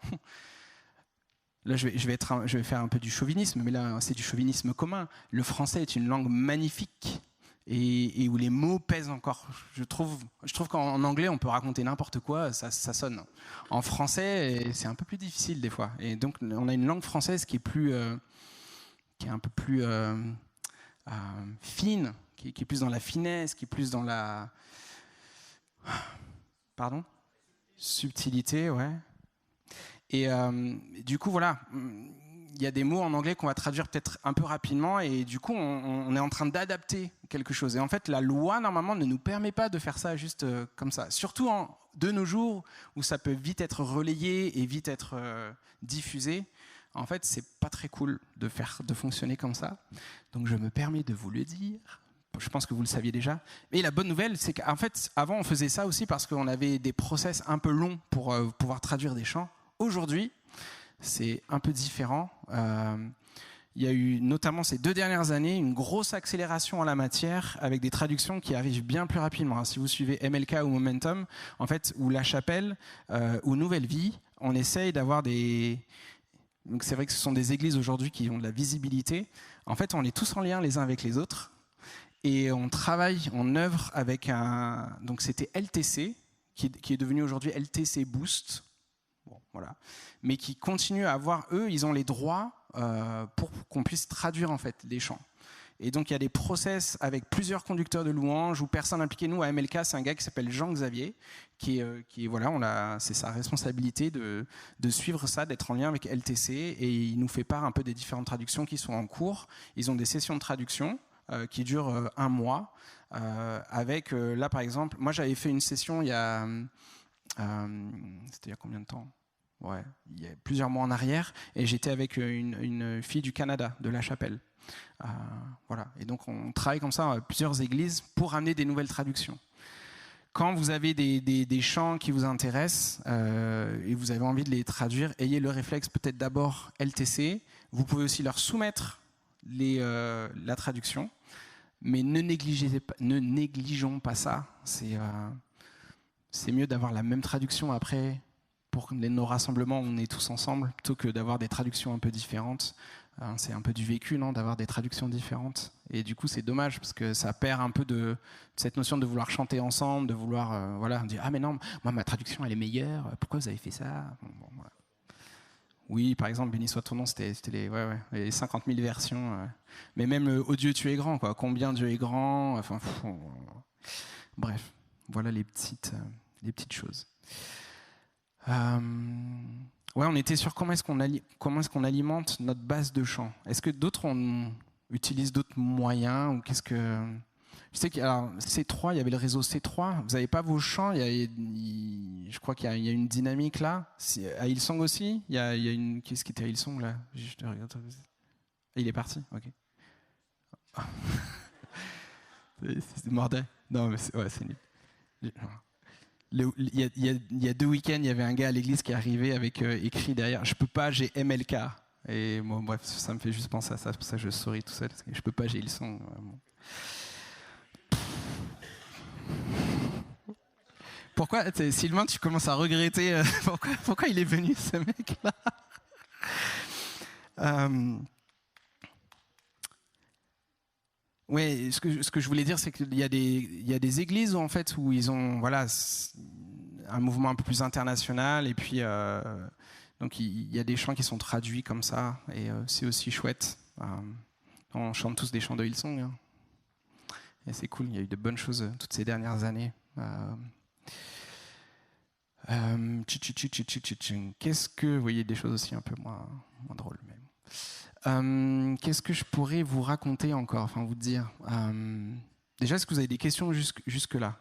Là, je vais faire un peu du chauvinisme, mais là, c'est du chauvinisme commun. Le français est une langue magnifique et où les mots pèsent encore. Je trouve qu'en anglais, on peut raconter n'importe quoi, ça sonne. En français, c'est un peu plus difficile des fois. Et donc, on a une langue française qui est un peu plus fine, qui est plus dans la finesse, qui est plus dans la subtilité, ouais. Et du coup, voilà, il y a des mots en anglais qu'on va traduire peut-être un peu rapidement, et du coup, on est en train d'adapter quelque chose. Et en fait, la loi, normalement, ne nous permet pas de faire ça juste comme ça. Surtout de nos jours, où ça peut vite être relayé et vite être diffusé. En fait, c'est pas très cool de fonctionner comme ça. Donc, je me permets de vous le dire. Je pense que vous le saviez déjà. Mais la bonne nouvelle, c'est qu'en fait, avant, on faisait ça aussi parce qu'on avait des process un peu longs pour pouvoir traduire des chants. Aujourd'hui, c'est un peu différent. Il y a eu, notamment ces 2 dernières années, une grosse accélération en la matière avec des traductions qui arrivent bien plus rapidement. Si vous suivez MLK ou Momentum, en fait, ou La Chapelle, ou Nouvelle Vie, on essaye d'avoir des... Donc c'est vrai que ce sont des églises aujourd'hui qui ont de la visibilité. En fait, on est tous en lien les uns avec les autres. Et on travaille, on œuvre avec donc c'était LTC, qui est devenu aujourd'hui LTC Boost. Bon, voilà. Mais qui continue à avoir, eux, ils ont les droits pour qu'on puisse traduire en fait les chants. Et donc il y a des process avec plusieurs conducteurs de louanges ou personnes impliquées. Nous à MLK, c'est un gars qui s'appelle Jean-Xavier, qui voilà, c'est sa responsabilité de suivre ça, d'être en lien avec LTC, et il nous fait part un peu des différentes traductions qui sont en cours. Ils ont des sessions de traduction qui durent 1 mois. Avec là par exemple, moi j'avais fait une session il y a c'était il y a combien de temps? Ouais, il y a plusieurs mois en arrière, et j'étais avec une fille du Canada, de La Chapelle. Voilà. Et donc on travaille comme ça à plusieurs églises pour amener des nouvelles traductions. Quand vous avez des chants qui vous intéressent et vous avez envie de les traduire, ayez le réflexe peut-être d'abord LTC. Vous pouvez aussi leur soumettre la traduction, mais ne négligeons pas ça. C'est mieux d'avoir la même traduction après pour nos rassemblements où on est tous ensemble, plutôt que d'avoir des traductions un peu différentes. C'est un peu du vécu, non, d'avoir des traductions différentes. Et du coup, c'est dommage parce que ça perd un peu de cette notion de vouloir chanter ensemble, de vouloir dire ah mais non, moi ma traduction elle est meilleure. Pourquoi vous avez fait ça? Bon, voilà. Oui, par exemple, béni soit ton nom, c'était les 50 000 versions. Mais même oh Dieu, tu es grand, quoi. Combien Dieu est grand. Enfin, bref, voilà les petites choses. Ouais, on était sur comment est-ce qu'on alimente notre base de chant. Est-ce que d'autres utilisent d'autres moyens ou qu'est-ce que... Je sais qu'alors C3, il y avait le réseau C3. Vous n'avez pas vos chants. Je crois qu'il y a une dynamique là. À Hillsong aussi, il y a une... Qu'est-ce qui était à Hillsong là? Je te regarde. Il est parti. Ok. C'est mordant. Non, mais c'est nul. Il y a 2 week-ends, il y avait un gars à l'église qui est arrivé avec écrit derrière « Je peux pas, j'ai MLK ». Et bon, bref, ça me fait juste penser à ça, c'est pour ça que je souris tout seul. Parce que je peux pas, j'ai Hillsong. Bon. Pourquoi, Sylvain, tu commences à regretter pourquoi il est venu, ce mec-là? Ouais, ce que je voulais dire, c'est qu'il y a des églises en fait où ils ont un mouvement un peu plus international, et puis donc il y a des chants qui sont traduits comme ça, et c'est aussi chouette. On chante tous des chants de Hillsong, hein. Et c'est cool. Il y a eu de bonnes choses toutes ces dernières années. Qu'est-ce que, vous voyez, des choses aussi un peu moins drôles. Qu'est-ce que je pourrais vous raconter encore, enfin vous dire. Déjà, est-ce que vous avez des questions jusque-là?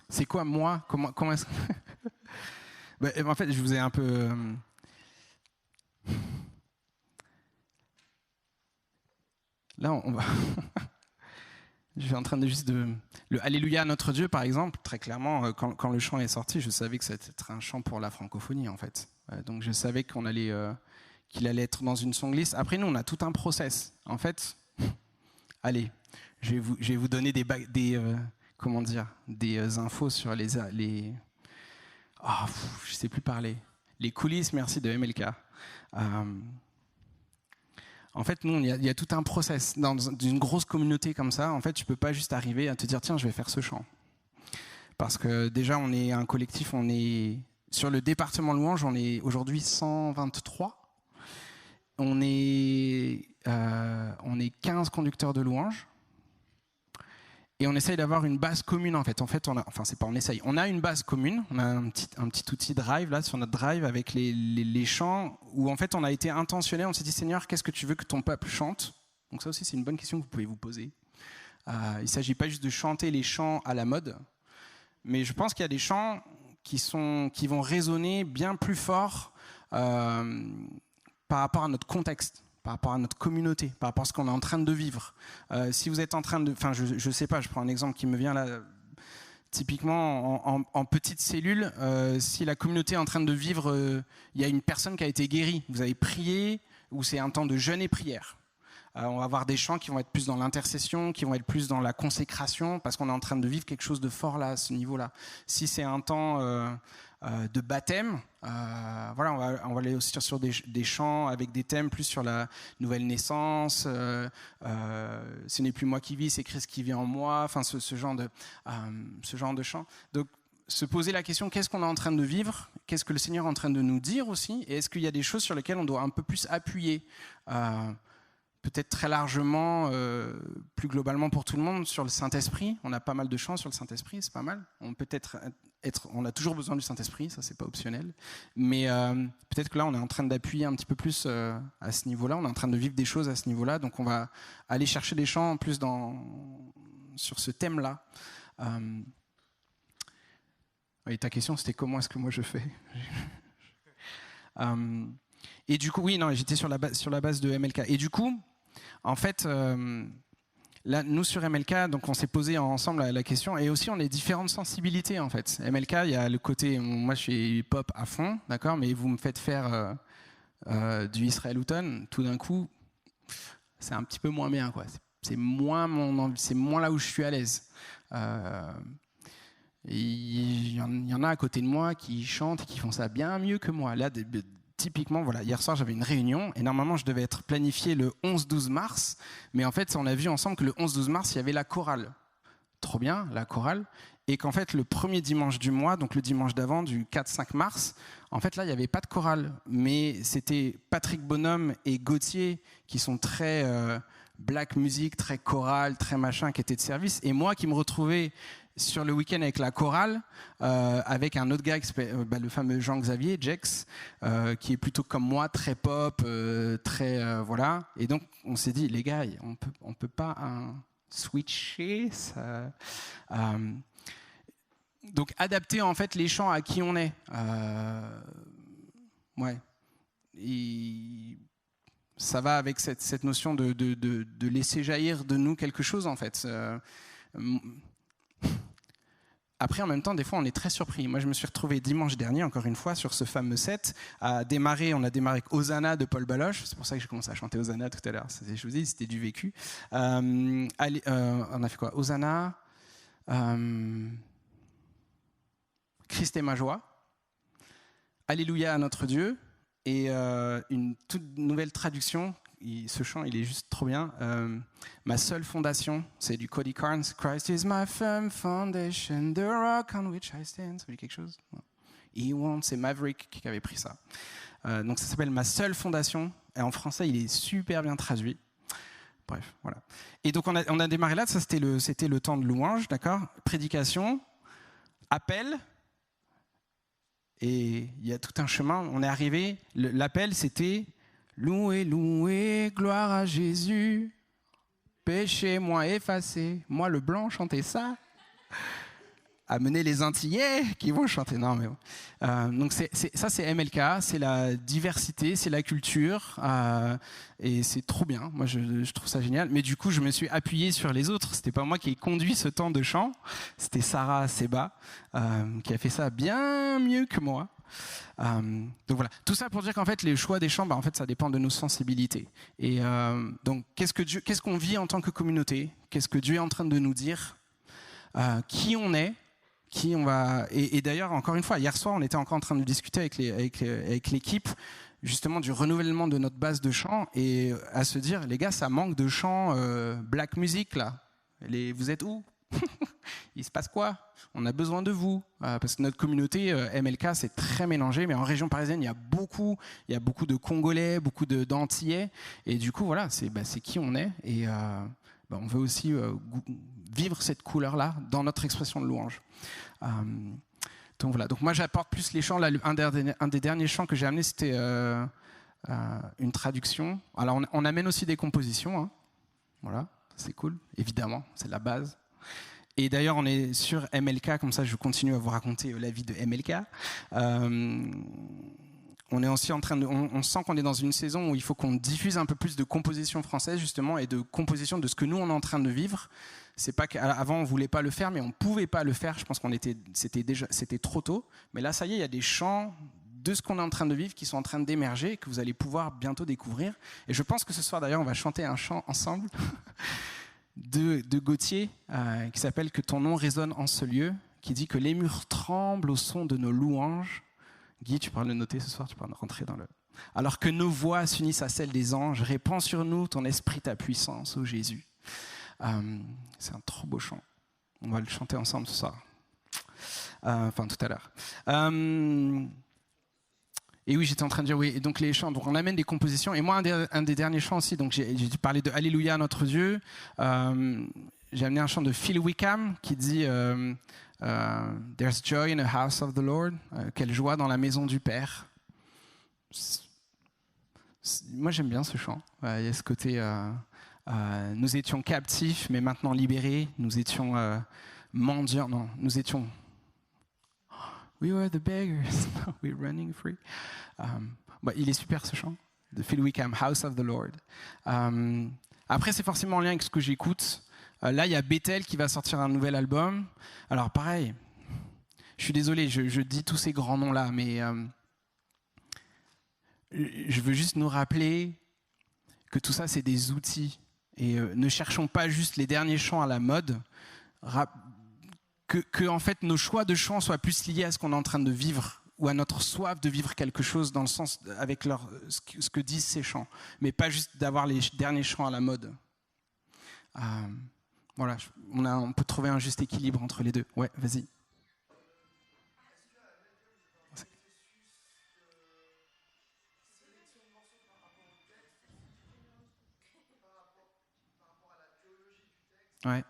C'est quoi moi? Comment est-ce que... En fait, je vous ai un peu... Là, on va... Je suis en train de le Alléluia à notre Dieu, par exemple, très clairement, quand le chant est sorti, je savais que c'était un chant pour la francophonie, en fait. Donc je savais qu'il allait être dans une songlist. Après, nous, on a tout un process. En fait, allez, je vais vous donner des infos sur je sais plus parler. Les coulisses, merci, de MLK. En fait, nous, il y a tout un process. Dans une grosse communauté comme ça, en fait, tu peux pas juste arriver à te dire, tiens, je vais faire ce chant. Parce que déjà, on est un collectif, sur le département louange, on est aujourd'hui 123. On est 15 conducteurs de louange. Et on essaye d'avoir une base commune, en fait. On a une base commune. On a un petit outil Drive, là, sur notre Drive, avec les chants, où, en fait, on a été intentionnel. On s'est dit, Seigneur, qu'est-ce que tu veux que ton peuple chante? Donc ça aussi, c'est une bonne question que vous pouvez vous poser. Il ne s'agit pas juste de chanter les chants à la mode, mais je pense qu'il y a des chants qui vont résonner bien plus fort par rapport à notre contexte, par rapport à notre communauté, par rapport à ce qu'on est en train de vivre. Si vous êtes en train de... Enfin, je sais pas, je prends un exemple qui me vient là. Typiquement, en petite cellule, si la communauté est en train de vivre, il y a une personne qui a été guérie, vous avez prié, ou c'est un temps de jeûne et prière. On va avoir des chants qui vont être plus dans l'intercession, qui vont être plus dans la consécration, parce qu'on est en train de vivre quelque chose de fort là, à ce niveau-là. Si c'est un temps de baptême, voilà, on va aller aussi sur des chants avec des thèmes plus sur la nouvelle naissance, ce n'est plus moi qui vis, c'est Christ qui vit en moi, enfin ce genre de chants. Donc se poser la question, qu'est-ce qu'on est en train de vivre, qu'est-ce que le Seigneur est en train de nous dire aussi, et est-ce qu'il y a des choses sur lesquelles on doit un peu plus appuyer, peut-être très largement, plus globalement pour tout le monde, sur le Saint-Esprit. On a pas mal de chants sur le Saint-Esprit, c'est pas mal. On a toujours besoin du Saint-Esprit, ça c'est pas optionnel. Mais peut-être que là, on est en train d'appuyer un petit peu plus à ce niveau-là. On est en train de vivre des choses à ce niveau-là. Donc on va aller chercher des chants plus sur ce thème-là. Oui, ta question, c'était comment est-ce que moi je fais? Et du coup, oui, non, j'étais sur la base de MLK. Et du coup, en fait, là, nous sur MLK, donc on s'est posé ensemble la question, et aussi on a différentes sensibilités en fait. MLK, il y a le côté, moi je suis pop à fond, d'accord, mais vous me faites faire du Israel Houghton, tout d'un coup, c'est un petit peu moins bien, quoi. C'est moins là où je suis à l'aise. Il y en a à côté de moi qui chantent et qui font ça bien mieux que moi. Là, typiquement, voilà, hier soir j'avais une réunion et normalement je devais être planifié le 11-12 mars, mais en fait on a vu ensemble que le 11-12 mars il y avait la chorale. Trop bien, la chorale. Et qu'en fait le premier dimanche du mois, donc le dimanche d'avant, du 4-5 mars, en fait là il n'y avait pas de chorale, mais c'était Patrick Bonhomme et Gauthier qui sont très black music, très chorale, très machin, qui étaient de service, et moi qui me retrouvais sur le week-end avec la chorale, avec un autre gars, le fameux Jean-Xavier, Jex, qui est plutôt comme moi, très pop, très... voilà. Et donc, on s'est dit, les gars, on peut pas switcher ça. Donc, adapter en fait les chants à qui on est. Ouais. Et ça va avec cette notion de laisser jaillir de nous quelque chose, en fait. Après, en même temps, des fois, on est très surpris. Moi, je me suis retrouvé dimanche dernier, encore une fois, sur ce fameux set. On a démarré avec Hosanna de Paul Baloche. C'est pour ça que j'ai commencé à chanter Hosanna tout à l'heure. Je vous dis, c'était du vécu. On a fait quoi? Hosanna, Christ est ma joie, Alléluia à notre Dieu, et une toute nouvelle traduction ce chant, il est juste trop bien. Ma seule fondation, c'est du Cody Carnes. Christ is my firm foundation, the rock on which I stand. Ça vous dit quelque chose? C'est Maverick qui avait pris ça. Donc ça s'appelle Ma seule fondation. Et en français, il est super bien traduit. Bref, voilà. Et donc on a démarré là. Ça, c'était le temps de louange, d'accord? Prédication, appel. Et il y a tout un chemin. On est arrivé. L'appel, c'était louez, louez, gloire à Jésus. Péché, moi effacé. Moi, le blanc, chantait ça. Amener les Antillais qui vont chanter. Non, mais bon. Donc ça, c'est MLK. C'est la diversité, c'est la culture. Et c'est trop bien. Moi, je trouve ça génial. Mais du coup, je me suis appuyé sur les autres. C'était pas moi qui ai conduit ce temps de chant. C'était Sarah Seba qui a fait ça bien mieux que moi. Donc voilà, tout ça pour dire qu'en fait les choix des chants, en fait ça dépend de nos sensibilités. Et donc qu'est-ce qu'on vit en tant que communauté? Qu'est-ce que Dieu est en train de nous dire? Qui on est? Qui on va? Et d'ailleurs, encore une fois, hier soir, on était encore en train de discuter avec l'équipe justement du renouvellement de notre base de chants et à se dire, les gars, ça manque de chants black music là. Vous êtes où? Il se passe quoi? On a besoin de vous. Parce que notre communauté MLK, c'est très mélangé, mais en région parisienne, il y a beaucoup de Congolais, beaucoup d'Antillais. Et du coup, voilà, c'est qui on est. Et on veut aussi vivre cette couleur-là dans notre expression de louange. Donc voilà. Donc moi, j'apporte plus les chants. Là, un des derniers chants que j'ai amené, c'était une traduction. Alors, on amène aussi des compositions. Hein. Voilà, c'est cool. Évidemment, c'est la base. Et d'ailleurs, on est sur MLK, comme ça je continue à vous raconter la vie de MLK. On est aussi en train on sent qu'on est dans une saison où il faut qu'on diffuse un peu plus de composition française justement et de composition de ce que nous on est en train de vivre. C'est pas qu'avant on voulait pas le faire, mais on pouvait pas le faire. Je pense c'était trop tôt. Mais là, ça y est, il y a des chants de ce qu'on est en train de vivre qui sont en train d'émerger et que vous allez pouvoir bientôt découvrir. Et je pense que ce soir d'ailleurs, on va chanter un chant ensemble. de Gauthier qui s'appelle « Que ton nom résonne en ce lieu », qui dit que les murs tremblent au son de nos louanges. Guy, tu pourras le noter ce soir, tu pourras rentrer dans le... Alors que nos voix s'unissent à celles des anges, répand sur nous ton esprit, ta puissance, ô Jésus. C'est un trop beau chant. On va le chanter ensemble ce soir. Enfin, tout à l'heure. Et oui, j'étais en train de dire, oui, et donc les chants, donc on amène des compositions. Et moi, un des derniers chants aussi, donc j'ai parlé de Alléluia, notre Dieu. J'ai amené un chant de Phil Wickham qui dit There's joy in the house of the Lord. Quelle joie dans la maison du Père. Moi, j'aime bien ce chant. Il y a ce côté, nous étions captifs, mais maintenant libérés. Nous étions mendiants, non, nous étions... We were the beggars, now we're running free. Il est super ce chant de Phil Wickham, House of the Lord. Après, c'est forcément en lien avec ce que j'écoute. Là, il y a Bethel qui va sortir un nouvel album. Alors pareil, je suis désolé, je dis tous ces grands noms-là, mais je veux juste nous rappeler que tout ça, c'est des outils. Et ne cherchons pas juste les derniers chants à la mode. Que en fait nos choix de chants soient plus liés à ce qu'on est en train de vivre ou à notre soif de vivre quelque chose dans le sens avec ce que disent ces chants, mais pas juste d'avoir les derniers chants à la mode. Voilà, on peut trouver un juste équilibre entre les deux. Ouais, vas-y. Ouais.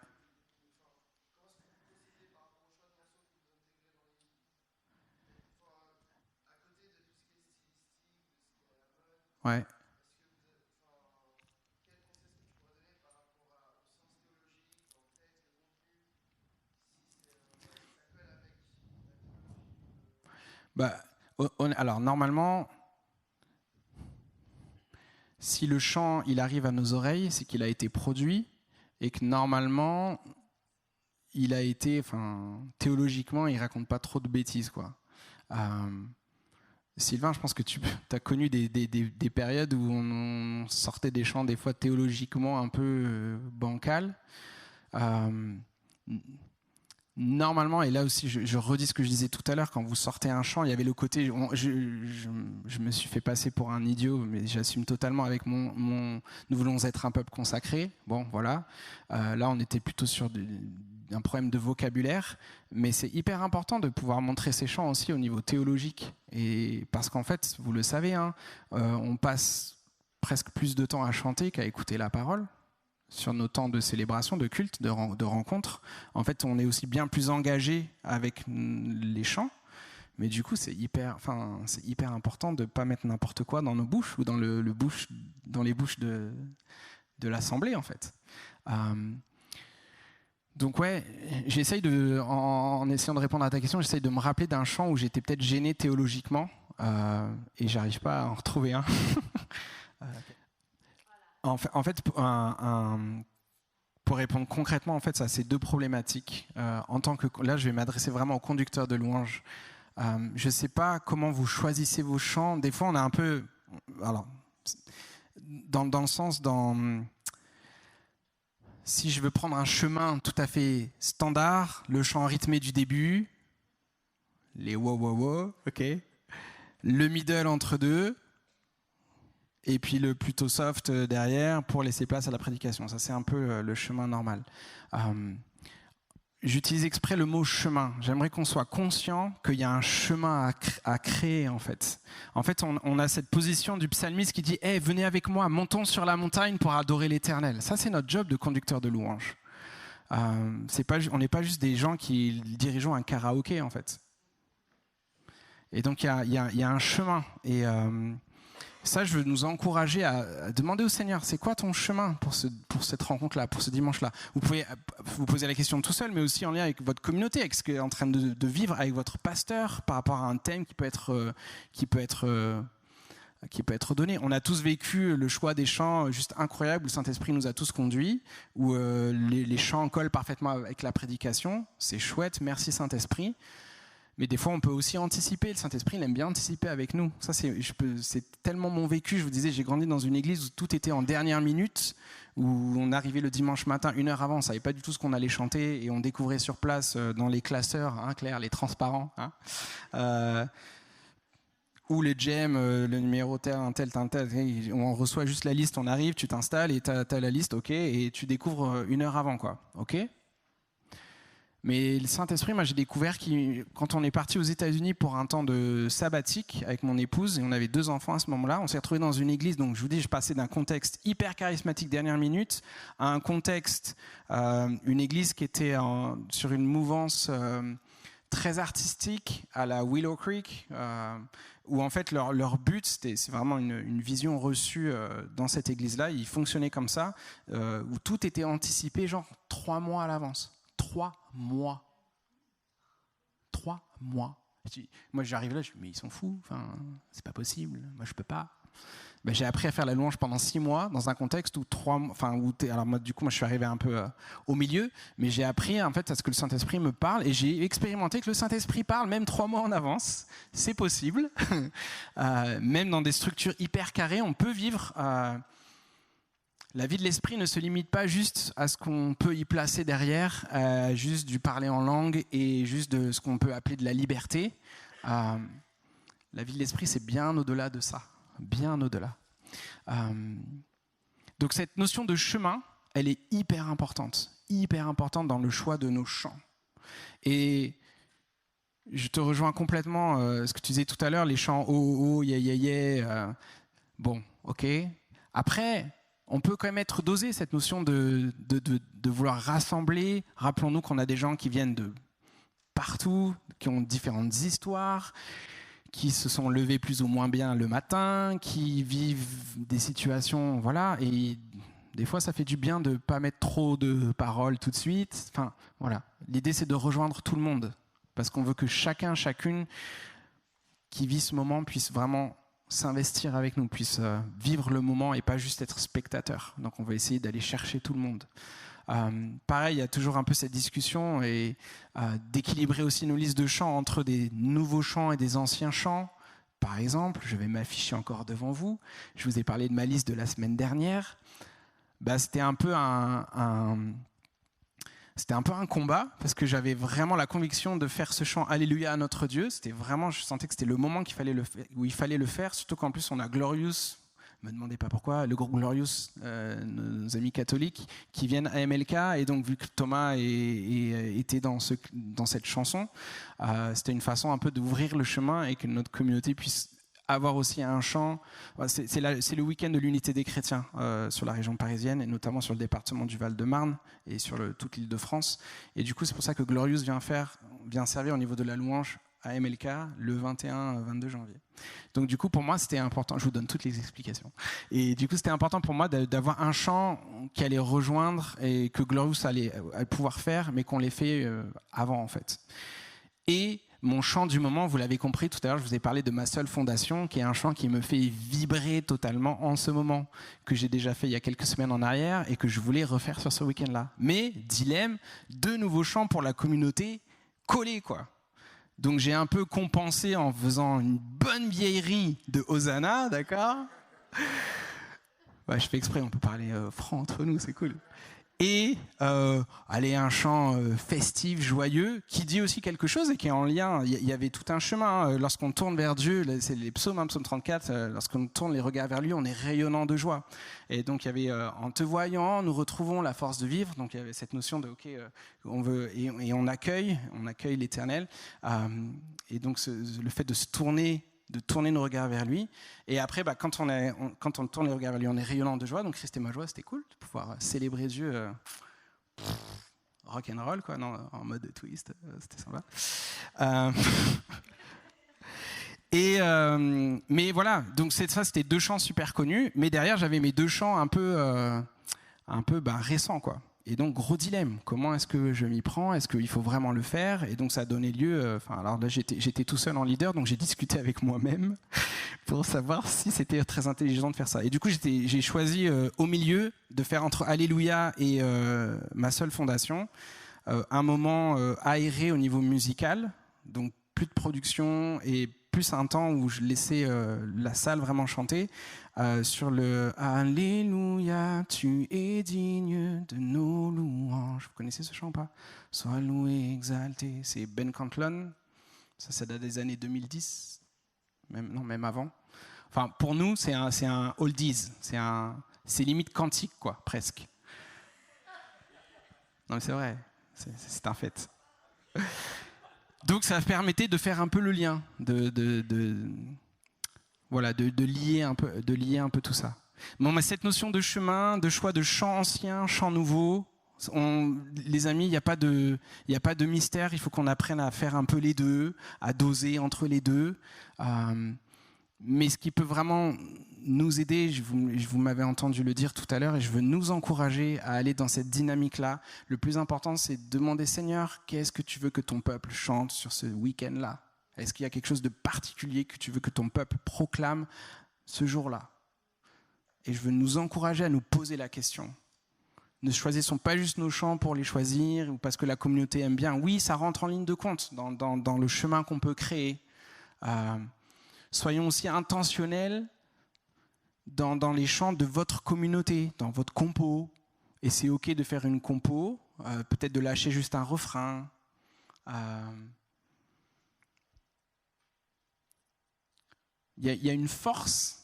Ouais. Alors normalement, si le chant il arrive à nos oreilles, c'est qu'il a été produit et que normalement il a été, théologiquement, il raconte pas trop de bêtises quoi. Sylvain, je pense que tu as connu des périodes où on sortait des chants des fois théologiquement un peu bancal. Normalement, et là aussi je redis ce que je disais tout à l'heure, quand vous sortez un chant, il y avait le côté, je me suis fait passer pour un idiot, mais j'assume totalement avec nous voulons être un peuple consacré, bon voilà, là on était plutôt sur un problème de vocabulaire, mais c'est hyper important de pouvoir montrer ces chants aussi au niveau théologique, et parce qu'en fait, vous le savez, hein, on passe presque plus de temps à chanter qu'à écouter la parole. Sur nos temps de célébration, de culte, de rencontres. En fait, on est aussi bien plus engagé avec les chants, mais du coup, c'est hyper important de ne pas mettre n'importe quoi dans nos bouches ou dans dans les bouches de l'assemblée, en fait. Donc ouais, j'essaye en essayant de répondre à ta question, j'essaye de me rappeler d'un chant où j'étais peut-être gêné théologiquement, et j'arrive pas à en retrouver un. En fait, pour répondre concrètement, en fait, ça c'est deux problématiques. En tant que là, je vais m'adresser vraiment aux conducteurs de louanges. Je ne sais pas comment vous choisissez vos chants. Des fois, on a un peu, alors, dans le sens, si je veux prendre un chemin tout à fait standard, le chant rythmé du début, les wow wow wow, ok, le middle entre deux. Et puis le plutôt soft derrière pour laisser place à la prédication. Ça, c'est un peu le chemin normal. J'utilise exprès le mot chemin. J'aimerais qu'on soit conscient qu'il y a un chemin à créer, en fait. En fait, on a cette position du psalmiste qui dit « Hey, venez avec moi, montons sur la montagne pour adorer l'Éternel ». Ça, c'est notre job de conducteur de louange. On n'est pas juste des gens qui dirigeons un karaoké, en fait. Et donc, il y a un chemin. Et ça, je veux nous encourager à demander au Seigneur, c'est quoi ton chemin pour cette rencontre-là, pour ce dimanche-là. Vous pouvez vous poser la question tout seul, mais aussi en lien avec votre communauté, avec ce que vous êtes en train de vivre avec votre pasteur par rapport à un thème qui peut être donné. On a tous vécu le choix des chants juste incroyable, où le Saint-Esprit nous a tous conduits, où les chants collent parfaitement avec la prédication. C'est chouette, merci Saint-Esprit. Mais des fois, on peut aussi anticiper. Le Saint-Esprit, il aime bien anticiper avec nous. Ça, c'est tellement mon vécu. Je vous disais, j'ai grandi dans une église où tout était en dernière minute, où on arrivait le dimanche matin, 1 heure avant, on ne savait pas du tout ce qu'on allait chanter, et on découvrait sur place, dans les classeurs, hein, Claire, les transparents, hein, ou les jams, le numéro tel, on reçoit juste la liste, on arrive, tu t'installes, et tu as la liste, ok, et tu découvres 1 heure avant, quoi, ok. Mais le Saint-Esprit, moi j'ai découvert quand on est parti aux États-Unis pour un temps de sabbatique avec mon épouse, et on avait 2 enfants à ce moment-là, on s'est retrouvés dans une église, donc je vous dis, je passais d'un contexte hyper charismatique dernière minute à un contexte, une église qui était sur une mouvance très artistique à la Willow Creek, où en fait leur but, c'est vraiment une vision reçue dans cette église-là, ils fonctionnaient comme ça, où tout était anticipé genre 3 mois à l'avance. 3 mois. 3 mois. Moi, j'arrive là, je dis, mais ils sont fous, enfin, c'est pas possible, moi, je peux pas. Ben, j'ai appris à faire la louange pendant 6 mois, dans un contexte où alors moi, du coup, moi, je suis arrivé un peu au milieu, mais j'ai appris, en fait, à ce que le Saint-Esprit me parle, et j'ai expérimenté que le Saint-Esprit parle même 3 mois en avance. C'est possible. Même dans des structures hyper carrées, on peut vivre... La vie de l'esprit ne se limite pas juste à ce qu'on peut y placer derrière, juste du parler en langue et juste de ce qu'on peut appeler de la liberté. La vie de l'esprit, c'est bien au-delà de ça, bien au-delà. Donc cette notion de chemin, elle est hyper importante dans le choix de nos chants. Et je te rejoins complètement, ce que tu disais tout à l'heure, les chants oh, oh, yeah, yeah, yeah. Bon, ok. Après... on peut quand même être dosé, cette notion de vouloir rassembler. Rappelons-nous qu'on a des gens qui viennent de partout, qui ont différentes histoires, qui se sont levés plus ou moins bien le matin, qui vivent des situations, voilà. Et des fois, ça fait du bien de ne pas mettre trop de paroles tout de suite. Enfin, voilà. L'idée, c'est de rejoindre tout le monde, parce qu'on veut que chacun, chacune qui vit ce moment puisse vraiment s'investir avec nous, puisse vivre le moment et pas juste être spectateur. Donc on va essayer d'aller chercher tout le monde. Pareil, il y a toujours un peu cette discussion et d'équilibrer aussi nos listes de chants entre des nouveaux chants et des anciens chants. Par exemple, je vais m'afficher encore devant vous. Je vous ai parlé de ma liste de la semaine dernière. C'était un peu C'était un peu un combat parce que j'avais vraiment la conviction de faire ce chant Alléluia à notre Dieu. C'était vraiment, je sentais que c'était le moment où il fallait le faire, surtout qu'en plus on a Glorious, ne me demandez pas pourquoi, le groupe Glorious, nos amis catholiques, qui viennent à MLK, et donc vu que Thomas était dans cette chanson, c'était une façon un peu d'ouvrir le chemin et que notre communauté puisse avoir aussi un chant. C'est le week-end de l'unité des chrétiens sur la région parisienne, et notamment sur le département du Val-de-Marne et sur toute l'île de France. Et du coup, c'est pour ça que Glorious vient servir au niveau de la louange à MLK le 21-22 janvier. Donc du coup, pour moi, c'était important. Je vous donne toutes les explications. Et du coup, c'était important pour moi d'avoir un chant qui allait rejoindre et que Glorious allait pouvoir faire, mais qu'on l'ait fait avant, en fait. Et mon chant du moment, vous l'avez compris, tout à l'heure, je vous ai parlé de ma seule fondation, qui est un chant qui me fait vibrer totalement en ce moment, que j'ai déjà fait il y a quelques semaines en arrière et que je voulais refaire sur ce week-end-là. Mais, dilemme, 2 nouveaux chants pour la communauté collés, quoi. Donc j'ai un peu compensé en faisant une bonne vieillerie de Hosanna, d'accord ? Ouais, je fais exprès, on peut parler franc entre nous, c'est cool. Et un chant festif, joyeux, qui dit aussi quelque chose et qui est en lien. Il y avait tout un chemin. Lorsqu'on tourne vers Dieu, c'est les psaumes, psaume 34, lorsqu'on tourne les regards vers lui, on est rayonnant de joie. Et donc il y avait en te voyant, nous retrouvons la force de vivre. Donc il y avait cette notion de on veut et on accueille l'Éternel. Et donc le fait de tourner nos regards vers lui. Et après, quand on tourne les regards vers lui, on est rayonnant de joie. Donc Christ est ma joie, c'était cool de pouvoir célébrer Dieu rock and roll, quoi, non, en mode twist, c'était sympa. Mais voilà, donc ça, c'était 2 chants super connus. Mais derrière, j'avais mes 2 chants un peu récents, quoi. Et donc, gros dilemme, comment est-ce que je m'y prends ? Est-ce qu'il faut vraiment le faire ? Et donc, ça a donné lieu... alors là, j'étais tout seul en leader, donc j'ai discuté avec moi-même pour savoir si c'était très intelligent de faire ça. Et du coup, j'ai choisi au milieu de faire entre Alléluia et ma seule fondation, un moment aéré au niveau musical, donc plus de production et plus un temps où je laissais la salle vraiment chanter sur le Alléluia, tu es digne de nos louanges. Vous connaissez ce chant ou pas ? Sois loué, exalté. C'est Ben Cantlon. Ça date des années 2010, même avant. Enfin, pour nous, c'est un oldies. C'est limite cantique, quoi, presque. Non, mais c'est vrai. C'est un fait. Donc ça permettait de faire un peu le lien, de lier un peu tout ça. Bon, mais cette notion de chemin, de choix de chant ancien, chant nouveau, les amis, il n'y a pas de mystère. Il faut qu'on apprenne à faire un peu les deux, à doser entre les deux. Mais ce qui peut vraiment nous aider, vous m'avez entendu le dire tout à l'heure, et je veux nous encourager à aller dans cette dynamique-là. Le plus important, c'est de demander, Seigneur, qu'est-ce que tu veux que ton peuple chante sur ce week-end-là ? Est-ce qu'il y a quelque chose de particulier que tu veux que ton peuple proclame ce jour-là ? Et je veux nous encourager à nous poser la question. Ne choisissons pas juste nos chants pour les choisir ou parce que la communauté aime bien. Oui, ça rentre en ligne de compte dans le chemin qu'on peut créer. Soyons aussi intentionnels dans les chants de votre communauté, dans votre compo. Et c'est OK de faire une compo, peut-être de lâcher juste un refrain. Il y a une force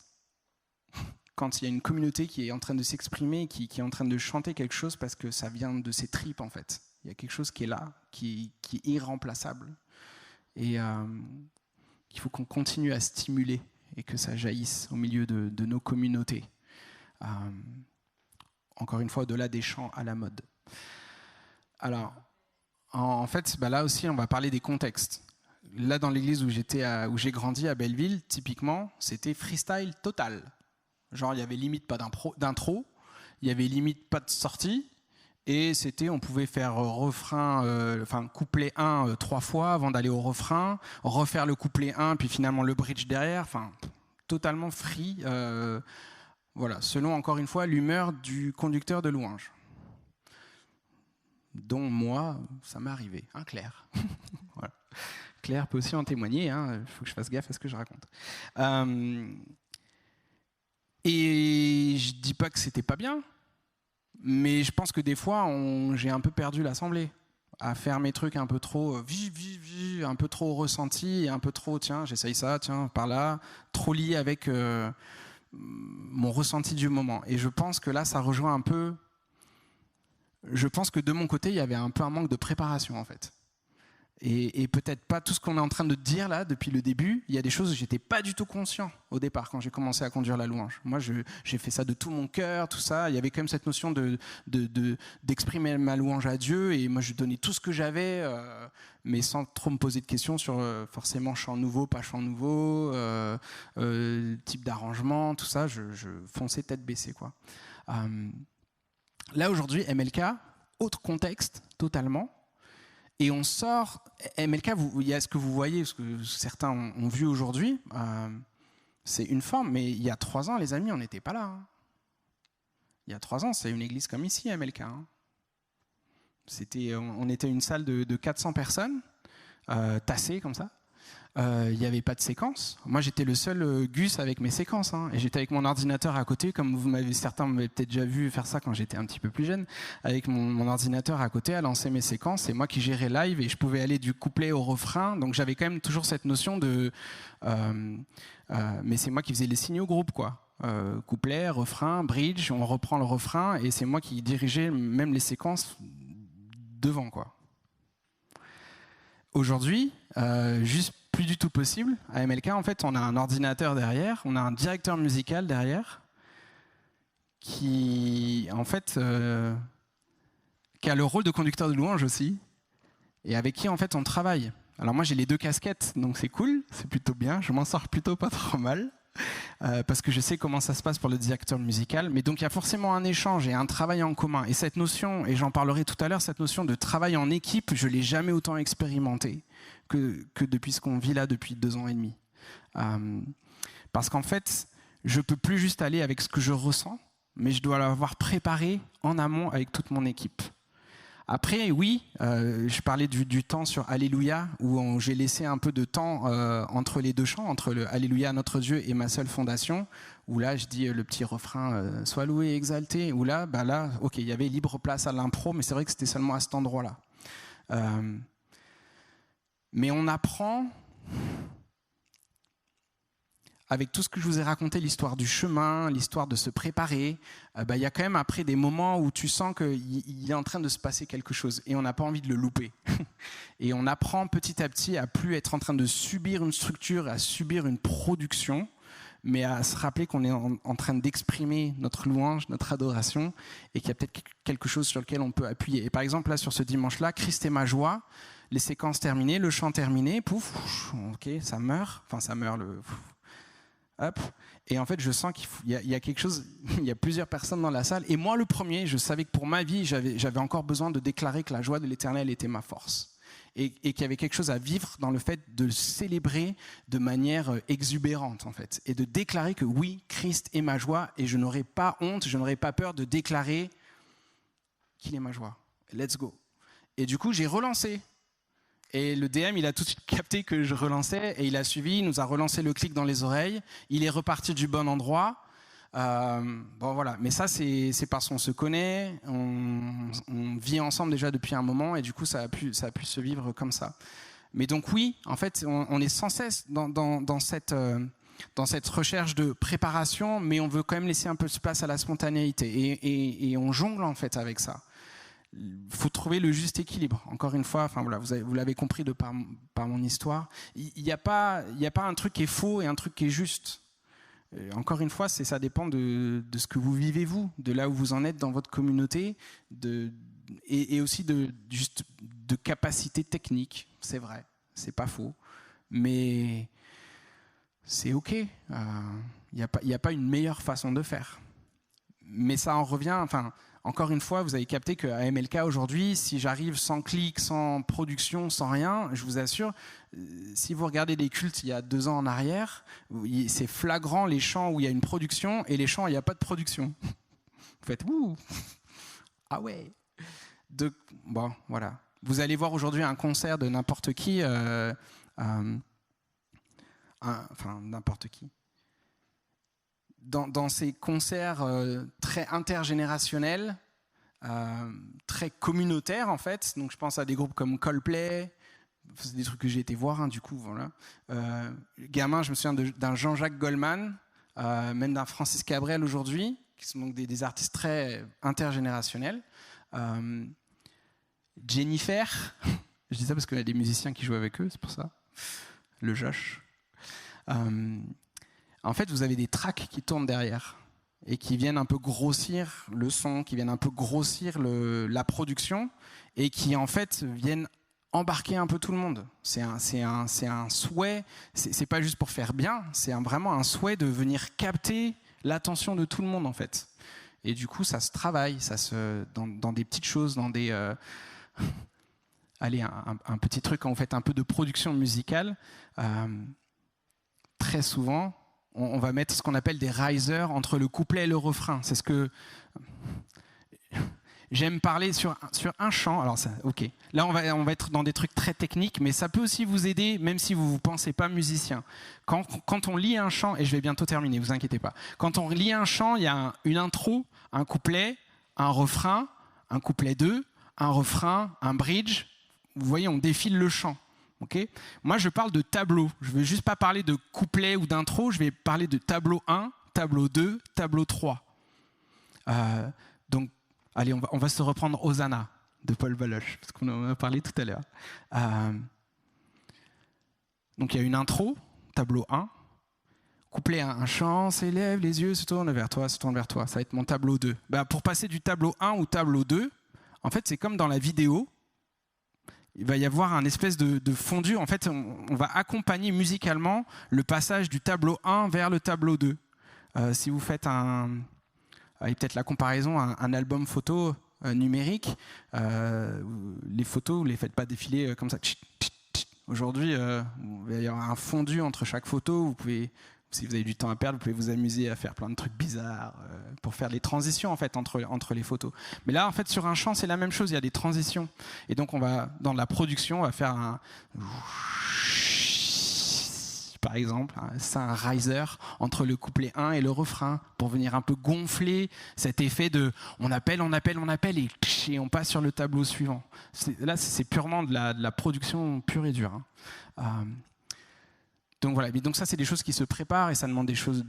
quand il y a une communauté qui est en train de s'exprimer, qui est en train de chanter quelque chose parce que ça vient de ses tripes, en fait. Il y a quelque chose qui est là, qui est irremplaçable. Et qu'il faut qu'on continue à stimuler et que ça jaillisse au milieu de nos communautés. Encore une fois, au-delà des chants à la mode. Alors, en fait, là aussi, on va parler des contextes. Là, dans l'église où j'ai grandi à Belleville, typiquement, c'était freestyle total. Genre, il y avait limite pas d'intro, il y avait limite pas de sortie, et on pouvait faire couplet 1 3 fois avant d'aller au refrain, refaire le couplet 1, puis finalement le bridge derrière, totalement free, selon encore une fois l'humeur du conducteur de louange. Dont moi, ça m'est arrivé, Claire. Voilà. Claire peut aussi en témoigner, il faut que je fasse gaffe à ce que je raconte. Et je dis pas que c'était pas bien, Mais je pense que des fois, j'ai un peu perdu l'assemblée, à faire mes trucs un peu trop un peu trop ressenti, et un peu trop, tiens, j'essaye ça, tiens, par là, trop lié avec mon ressenti du moment. Et je pense que là, ça rejoint un peu... Je pense que de mon côté, il y avait un peu un manque de préparation, en fait. Et peut-être pas tout ce qu'on est en train de dire là depuis le début. Il y a des choses où j'étais pas du tout conscient au départ quand j'ai commencé à conduire la louange. Moi, j'ai fait ça de tout mon cœur, tout ça. Il y avait quand même cette notion d'exprimer ma louange à Dieu. Et moi, je donnais tout ce que j'avais, mais sans trop me poser de questions sur forcément chant nouveau, pas chant nouveau, type d'arrangement, tout ça. Je fonçais tête baissée, quoi. Là aujourd'hui, MLK, autre contexte totalement. Et on sort, MLK, il y a ce que vous voyez, ce que certains ont vu aujourd'hui, c'est une forme, mais il y a 3 ans, les amis, on n'était pas là. Hein. Il y a 3 ans, c'est une église comme ici, MLK. Hein. On était une salle de 400 personnes, tassées comme ça. Il n'y avait pas de séquence. Moi, j'étais le seul Gus avec mes séquences. Hein, et j'étais avec mon ordinateur à côté, comme certains m'avaient peut-être déjà vu faire ça quand j'étais un petit peu plus jeune, avec mon ordinateur à côté à lancer mes séquences. C'est moi qui gérais live et je pouvais aller du couplet au refrain. Donc j'avais quand même toujours cette notion de... mais c'est moi qui faisais les signaux groupe, quoi. Couplet, refrain, bridge, on reprend le refrain et c'est moi qui dirigeais même les séquences devant, quoi. Aujourd'hui, juste plus du tout possible. À MLK, en fait, on a un ordinateur derrière, on a un directeur musical derrière qui, en fait, qui a le rôle de conducteur de louange aussi et avec qui, en fait, on travaille. Alors moi, j'ai les 2 casquettes, donc c'est cool, c'est plutôt bien. Je m'en sors plutôt pas trop mal. Parce que je sais comment ça se passe pour le directeur musical. Mais donc il y a forcément un échange et un travail en commun. Et cette notion, et j'en parlerai tout à l'heure, cette notion de travail en équipe, je ne l'ai jamais autant expérimenté que depuis ce qu'on vit là depuis 2 ans et demi. Parce qu'en fait, je ne peux plus juste aller avec ce que je ressens, mais je dois l'avoir préparé en amont avec toute mon équipe. Après, oui, je parlais du temps sur Alléluia, où j'ai laissé un peu de temps entre les 2 chants, entre le Alléluia notre Dieu et ma seule fondation, où là, je dis le petit refrain sois loué et exalté, où là, ok, il y avait libre place à l'impro, mais c'est vrai que c'était seulement à cet endroit-là. Mais on apprend... Avec tout ce que je vous ai raconté, l'histoire du chemin, l'histoire de se préparer, il y a quand même après des moments où tu sens qu'il est en train de se passer quelque chose et on n'a pas envie de le louper. Et on apprend petit à petit à plus être en train de subir une structure, à subir une production, mais à se rappeler qu'on est en train d'exprimer notre louange, notre adoration, et qu'il y a peut-être quelque chose sur lequel on peut appuyer. Et par exemple, là, sur ce dimanche-là, Christ est ma joie, les séquences terminées, le chant terminé, pouf, ok, ça meurt, hop. Et en fait, je sens qu'il y a quelque chose, il y a plusieurs personnes dans la salle. Et moi, le premier, je savais que pour ma vie, j'avais encore besoin de déclarer que la joie de l'Éternel était ma force. Et qu'il y avait quelque chose à vivre dans le fait de célébrer de manière exubérante, en fait. Et de déclarer que oui, Christ est ma joie. Et je n'aurai pas honte, je n'aurai pas peur de déclarer qu'il est ma joie. Let's go. Et du coup, j'ai relancé. Et le DM, il a tout de suite capté que je relançais et il a suivi, il nous a relancé le clic dans les oreilles. Il est reparti du bon endroit. Bon voilà, mais ça c'est parce qu'on se connaît, on vit ensemble déjà depuis un moment et du coup ça a pu se vivre comme ça. Mais donc oui, en fait, on est sans cesse dans cette recherche de préparation, mais on veut quand même laisser un peu de place à la spontanéité et on jongle en fait avec ça. Il faut trouver le juste équilibre. Encore une fois, enfin voilà, vous l'avez compris par mon histoire. Il n'y a pas un truc qui est faux et un truc qui est juste. Encore une fois, ça dépend de ce que vous vivez vous, de là où vous en êtes dans votre communauté, et aussi de capacité technique. C'est vrai, c'est pas faux, mais c'est ok. Il n'y a pas une meilleure façon de faire. Mais ça en revient. Enfin. Encore une fois, vous avez capté qu'à MLK aujourd'hui, si j'arrive sans clic, sans production, sans rien, je vous assure, si vous regardez les cultes il y a 2 ans en arrière, c'est flagrant les chants où il y a une production et les chants où il n'y a pas de production. Vous faites ouh, ah ouais. Bon, voilà. Vous allez voir aujourd'hui un concert de n'importe qui, n'importe qui. Dans ces concerts très intergénérationnels, très communautaire en fait. Donc je pense à des groupes comme Coldplay. C'est des trucs que j'ai été voir, du coup, voilà. Gamin, je me souviens d'un Jean-Jacques Goldman, même d'un Francis Cabrel aujourd'hui, qui sont donc des artistes très intergénérationnels. Jennifer, je dis ça parce qu'il y a des musiciens qui jouent avec eux, c'est pour ça. Le Josh. En fait, vous avez des tracks qui tournent derrière et qui viennent un peu grossir le son, qui viennent un peu grossir la production et qui, en fait, viennent embarquer un peu tout le monde. C'est un souhait, c'est pas juste pour faire bien, c'est vraiment un souhait de venir capter l'attention de tout le monde, en fait. Et du coup, ça se travaille, dans des petites choses, dans des... Allez, un petit truc, quand vous faites un peu de production musicale, très souvent, on va mettre ce qu'on appelle des risers entre le couplet et le refrain. C'est ce que... J'aime parler sur un chant. Alors ça, ok. Là, on va être dans des trucs très techniques, mais ça peut aussi vous aider, même si vous ne pensez pas musicien. Quand on lit un chant, et je vais bientôt terminer, vous inquiétez pas. Quand on lit un chant, il y a une intro, un couplet, un refrain, un couplet 2, un refrain, un bridge. Vous voyez, on défile le chant. Okay. Moi, je parle de tableau. Je ne vais juste pas parler de couplet ou d'intro, je vais parler de tableau 1, tableau 2, tableau 3. Donc, allez, on va se reprendre Hosanna de Paul Baloche, parce qu'on en a parlé tout à l'heure. Donc, il y a une intro, tableau 1. Couplet, un chant s'élève, les yeux se tournent vers toi, se tournent vers toi. Ça va être mon tableau 2. Pour passer du tableau 1 au tableau 2, en fait, c'est comme dans la vidéo. Il va y avoir un espèce de fondu. En fait, on va accompagner musicalement le passage du tableau 1 vers le tableau 2. Si vous faites peut-être la comparaison, un album photo numérique, les photos, vous ne les faites pas défiler comme ça. Aujourd'hui, il va y avoir un fondu entre chaque photo. Vous pouvez, si vous avez du temps à perdre, vous pouvez vous amuser à faire plein de trucs bizarres pour faire des transitions en fait, entre les photos. Mais là, en fait, sur un chant, c'est la même chose, il y a des transitions. Et donc, dans la production, on va faire un... Par exemple, c'est un riser entre le couplet 1 et le refrain pour venir un peu gonfler cet effet de on appelle et on passe sur le tableau suivant. Là, c'est purement de la production pure et dure. Donc voilà, donc ça c'est des choses qui se préparent et ça demande des choses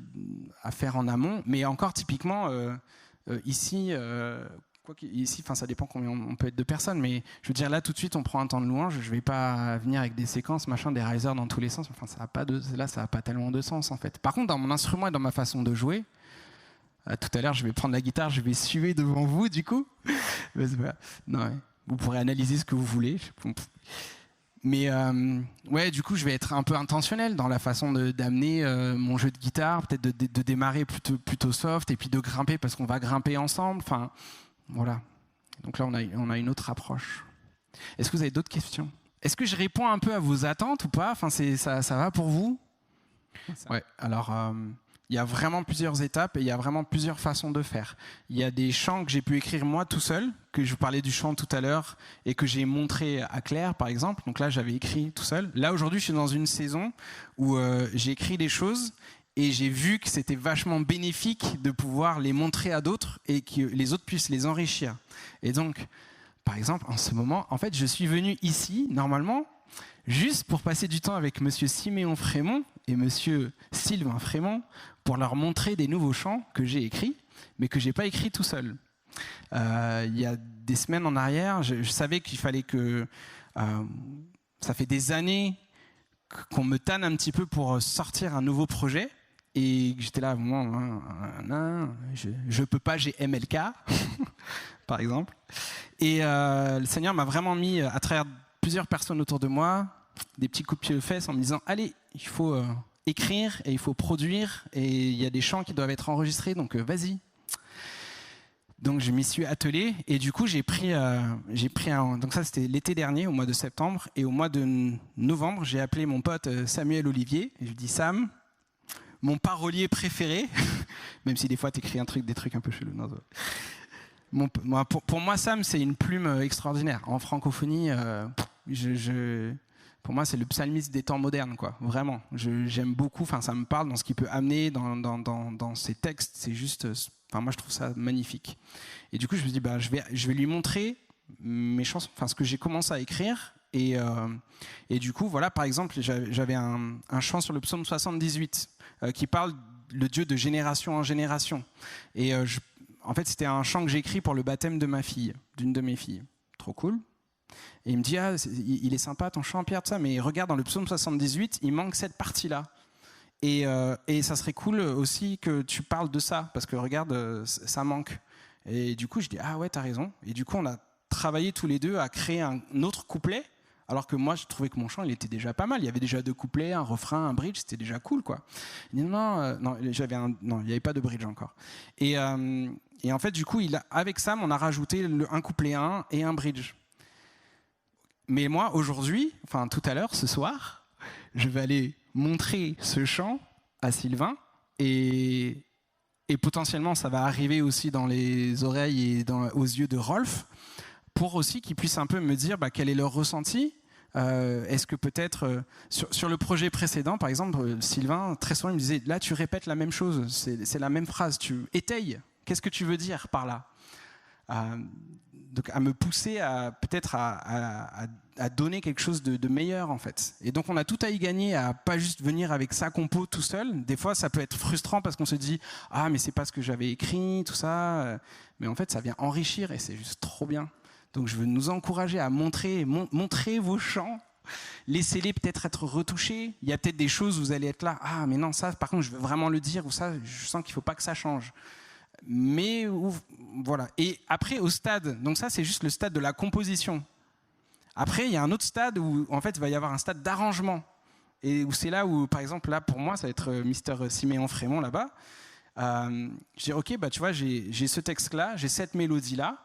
à faire en amont. Mais encore typiquement ici, ça dépend combien on peut être de personnes, mais je veux dire là tout de suite on prend un temps de louange. Je vais pas venir avec des séquences, des risers dans tous les sens. Enfin ça a pas tellement de sens en fait. Par contre dans mon instrument et dans ma façon de jouer, tout à l'heure je vais prendre la guitare, je vais suer devant vous du coup. Non, vous pourrez analyser ce que vous voulez. Mais ouais, du coup, je vais être un peu intentionnel dans la façon d'amener mon jeu de guitare, peut-être de démarrer plutôt soft et puis de grimper parce qu'on va grimper ensemble. Enfin, voilà. Donc là, on a une autre approche. Est-ce que vous avez d'autres questions? Est-ce que je réponds un peu à vos attentes ou pas? Enfin, ça va pour vous? Ouais. Alors, il y a vraiment plusieurs étapes et il y a vraiment plusieurs façons de faire. Il y a des chants que j'ai pu écrire moi tout seul, que je vous parlais du chant tout à l'heure et que j'ai montré à Claire par exemple. Donc là j'avais écrit tout seul. Là aujourd'hui je suis dans une saison où j'ai écrit des choses et j'ai vu que c'était vachement bénéfique de pouvoir les montrer à d'autres et que les autres puissent les enrichir. Et donc par exemple en ce moment, en fait je suis venu ici normalement juste pour passer du temps avec monsieur Siméon Frémont et monsieur Sylvain Frémont pour leur montrer des nouveaux chants que j'ai écrits, mais que j'ai pas écrits tout seul. Il y a des semaines en arrière, je savais qu'il fallait que... ça fait des années qu'on me tanne un petit peu pour sortir un nouveau projet, et j'étais là, je peux pas, j'ai MLK, par exemple. Et le Seigneur m'a vraiment mis à travers plusieurs personnes autour de moi, des petits coups de pied aux fesses en me disant allez, il faut écrire et il faut produire et il y a des chants qui doivent être enregistrés, donc vas-y. Donc je m'y suis attelé et du coup j'ai pris donc ça c'était l'été dernier au mois de septembre, et au mois de novembre j'ai appelé mon pote Samuel Olivier et je lui dis Sam, mon parolier préféré, même si des fois t'écris des trucs un peu chelous. Pour moi Sam c'est une plume extraordinaire en francophonie. Pour moi, c'est le psalmiste des temps modernes, quoi. Vraiment. J'aime beaucoup, ça me parle dans ce qu'il peut amener dans ses textes. C'est juste Enfin, moi, je trouve ça magnifique. Et du coup, je me dis, je vais lui montrer mes chansons, enfin, ce que j'ai commencé à écrire. Et du coup, voilà, par exemple, j'avais un chant sur le psaume 78 qui parle le Dieu de génération en génération. Et en fait, c'était un chant que j'ai écrit pour le baptême de ma fille, d'une de mes filles. Trop cool. Et il me dit, il est sympa ton chant, Pierre, tout ça, mais regarde dans le psaume 78, il manque cette partie-là. Et ça serait cool aussi que tu parles de ça, parce que regarde, ça manque. Et du coup, je dis, ah ouais, t'as raison. Et du coup, on a travaillé tous les deux à créer un autre couplet, alors que moi, je trouvais que mon chant, il était déjà pas mal. Il y avait déjà 2 couplets, un refrain, un bridge, c'était déjà cool, quoi. Il dit, non, il n'y avait pas de bridge encore. Et en fait, du coup, avec Sam, on a rajouté un couplet 1 et un bridge. Mais moi, aujourd'hui, enfin tout à l'heure, ce soir, je vais aller montrer ce chant à Sylvain et potentiellement, ça va arriver aussi dans les oreilles et aux yeux de Rolf, pour aussi qu'ils puissent un peu me dire quel est leur ressenti. Est-ce que peut-être, sur le projet précédent, par exemple, Sylvain, très souvent, il me disait, là, tu répètes la même chose, c'est la même phrase, tu étayes, qu'est-ce que tu veux dire par là ? Donc à me pousser peut-être à donner quelque chose de meilleur, en fait. Et donc on a tout à y gagner à pas juste venir avec sa compo tout seul. Des fois ça peut être frustrant parce qu'on se dit ah mais c'est pas ce que j'avais écrit, tout ça. Mais en fait ça vient enrichir et c'est juste trop bien. Donc je veux nous encourager à montrer vos chants. Laissez-les peut-être être retouchés. Il y a peut-être des choses où vous allez être là, ah mais non ça par contre je veux vraiment le dire, ou ça je sens qu'il faut pas que ça change. Mais voilà. Et après au stade, donc ça c'est juste le stade de la composition. Après il y a un autre stade où en fait il va y avoir un stade d'arrangement, et où c'est là où par exemple là pour moi ça va être Mr Siméon Frémont là-bas. Je dis ok tu vois j'ai ce texte là, j'ai cette mélodie là,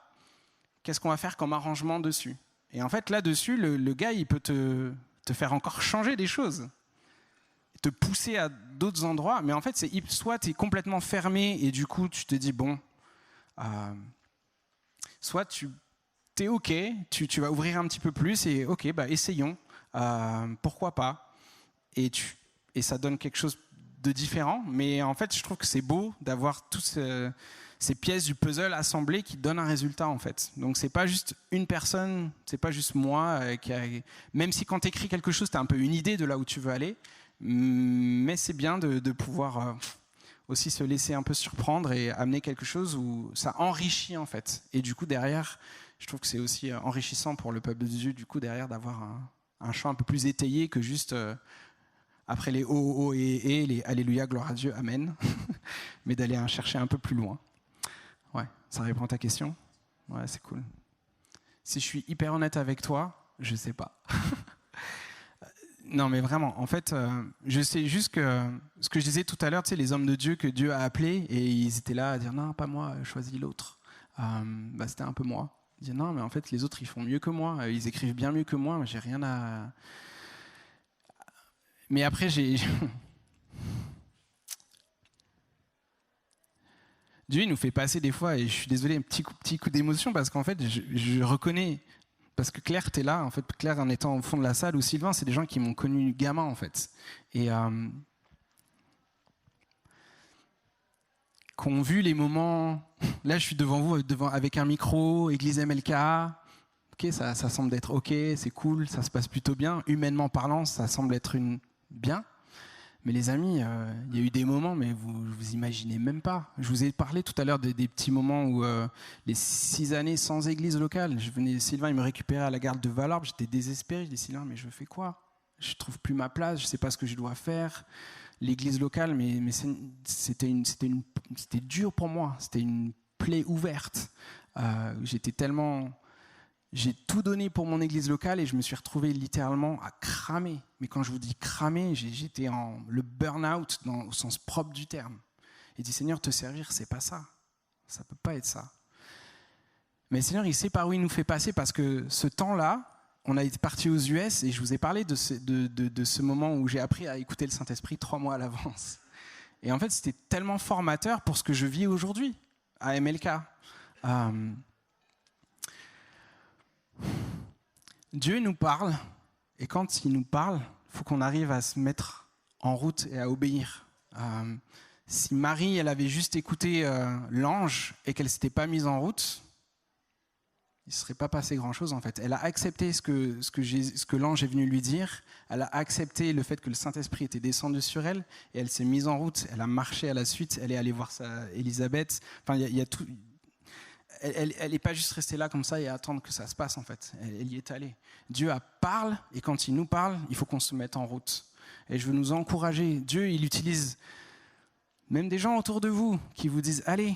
qu'est-ce qu'on va faire comme arrangement dessus? Et en fait là-dessus le gars il peut te faire encore changer des choses, te pousser à d'autres endroits, mais en fait c'est soit tu es complètement fermé et du coup tu te dis bon, soit tu es ok, tu vas ouvrir un petit peu plus et ok essayons, pourquoi pas, et ça donne quelque chose de différent. Mais en fait je trouve que c'est beau d'avoir toutes ces pièces du puzzle assemblées qui donnent un résultat en fait. Donc c'est pas juste une personne, c'est pas juste moi même si quand tu écris quelque chose tu as un peu une idée de là où tu veux aller, mais c'est bien de pouvoir aussi se laisser un peu surprendre et amener quelque chose où ça enrichit en fait. Et du coup derrière, je trouve que c'est aussi enrichissant pour le peuple de Dieu, du coup derrière d'avoir un chant un peu plus étayé que juste après les oh et les alléluia, gloire à Dieu, amen, mais d'aller chercher un peu plus loin. Ouais, ça répond à ta question? Ouais, c'est cool. Si je suis hyper honnête avec toi, je sais pas. Non, mais vraiment, en fait, je sais juste que ce que je disais tout à l'heure, tu sais, les hommes de Dieu que Dieu a appelés, et ils étaient là à dire non, pas moi, choisis l'autre. C'était un peu moi. Ils disaient non, mais en fait, les autres, ils font mieux que moi, ils écrivent bien mieux que moi, j'ai rien à. Mais après, Dieu, il nous fait passer des fois, et je suis désolé, un petit coup d'émotion, parce qu'en fait, je reconnais. Parce que Claire, t'es là, en fait, Claire en étant au fond de la salle, ou Sylvain, c'est des gens qui m'ont connu gamin, en fait. Et qui ont vu les moments... Là, je suis devant vous, avec un micro, Église MLK. Ok, ça semble être ok, c'est cool, ça se passe plutôt bien. Humainement parlant, ça semble être bien. Mais les amis, il y a eu des moments, mais vous imaginez même pas. Je vous ai parlé tout à l'heure des petits moments où les 6 années sans église locale, Sylvain il me récupérait à la gare de Valorbe, j'étais désespéré, je dis Sylvain, mais je fais quoi? Je trouve plus ma place, je sais pas ce que je dois faire. L'église locale, mais c'était dur pour moi, c'était une plaie ouverte. J'ai tout donné pour mon église locale et je me suis retrouvé littéralement à cramer. Mais quand je vous dis cramer, j'étais le burn-out au sens propre du terme. Et dit Seigneur, te servir, c'est pas ça. Ça peut pas être ça. Mais le Seigneur, il sait par où il nous fait passer, parce que ce temps-là, on a été parti aux US et je vous ai parlé de ce moment où j'ai appris à écouter le Saint-Esprit 3 mois à l'avance. Et en fait, c'était tellement formateur pour ce que je vis aujourd'hui à MLK. Dieu nous parle, et quand il nous parle, il faut qu'on arrive à se mettre en route et à obéir. Si Marie, elle avait juste écouté l'ange et qu'elle ne s'était pas mise en route, il ne serait pas passé grand-chose en fait. Elle a accepté ce que l'ange est venu lui dire, elle a accepté le fait que le Saint-Esprit était descendu sur elle, et elle s'est mise en route, elle a marché à la suite, elle est allée voir Élisabeth. Enfin, il y a tout. Elle n'est pas juste restée là comme ça et attendre que ça se passe en fait. Elle y est allée. Dieu parle, et quand il nous parle, il faut qu'on se mette en route. Et je veux nous encourager. Dieu, il utilise même des gens autour de vous qui vous disent « Allez !»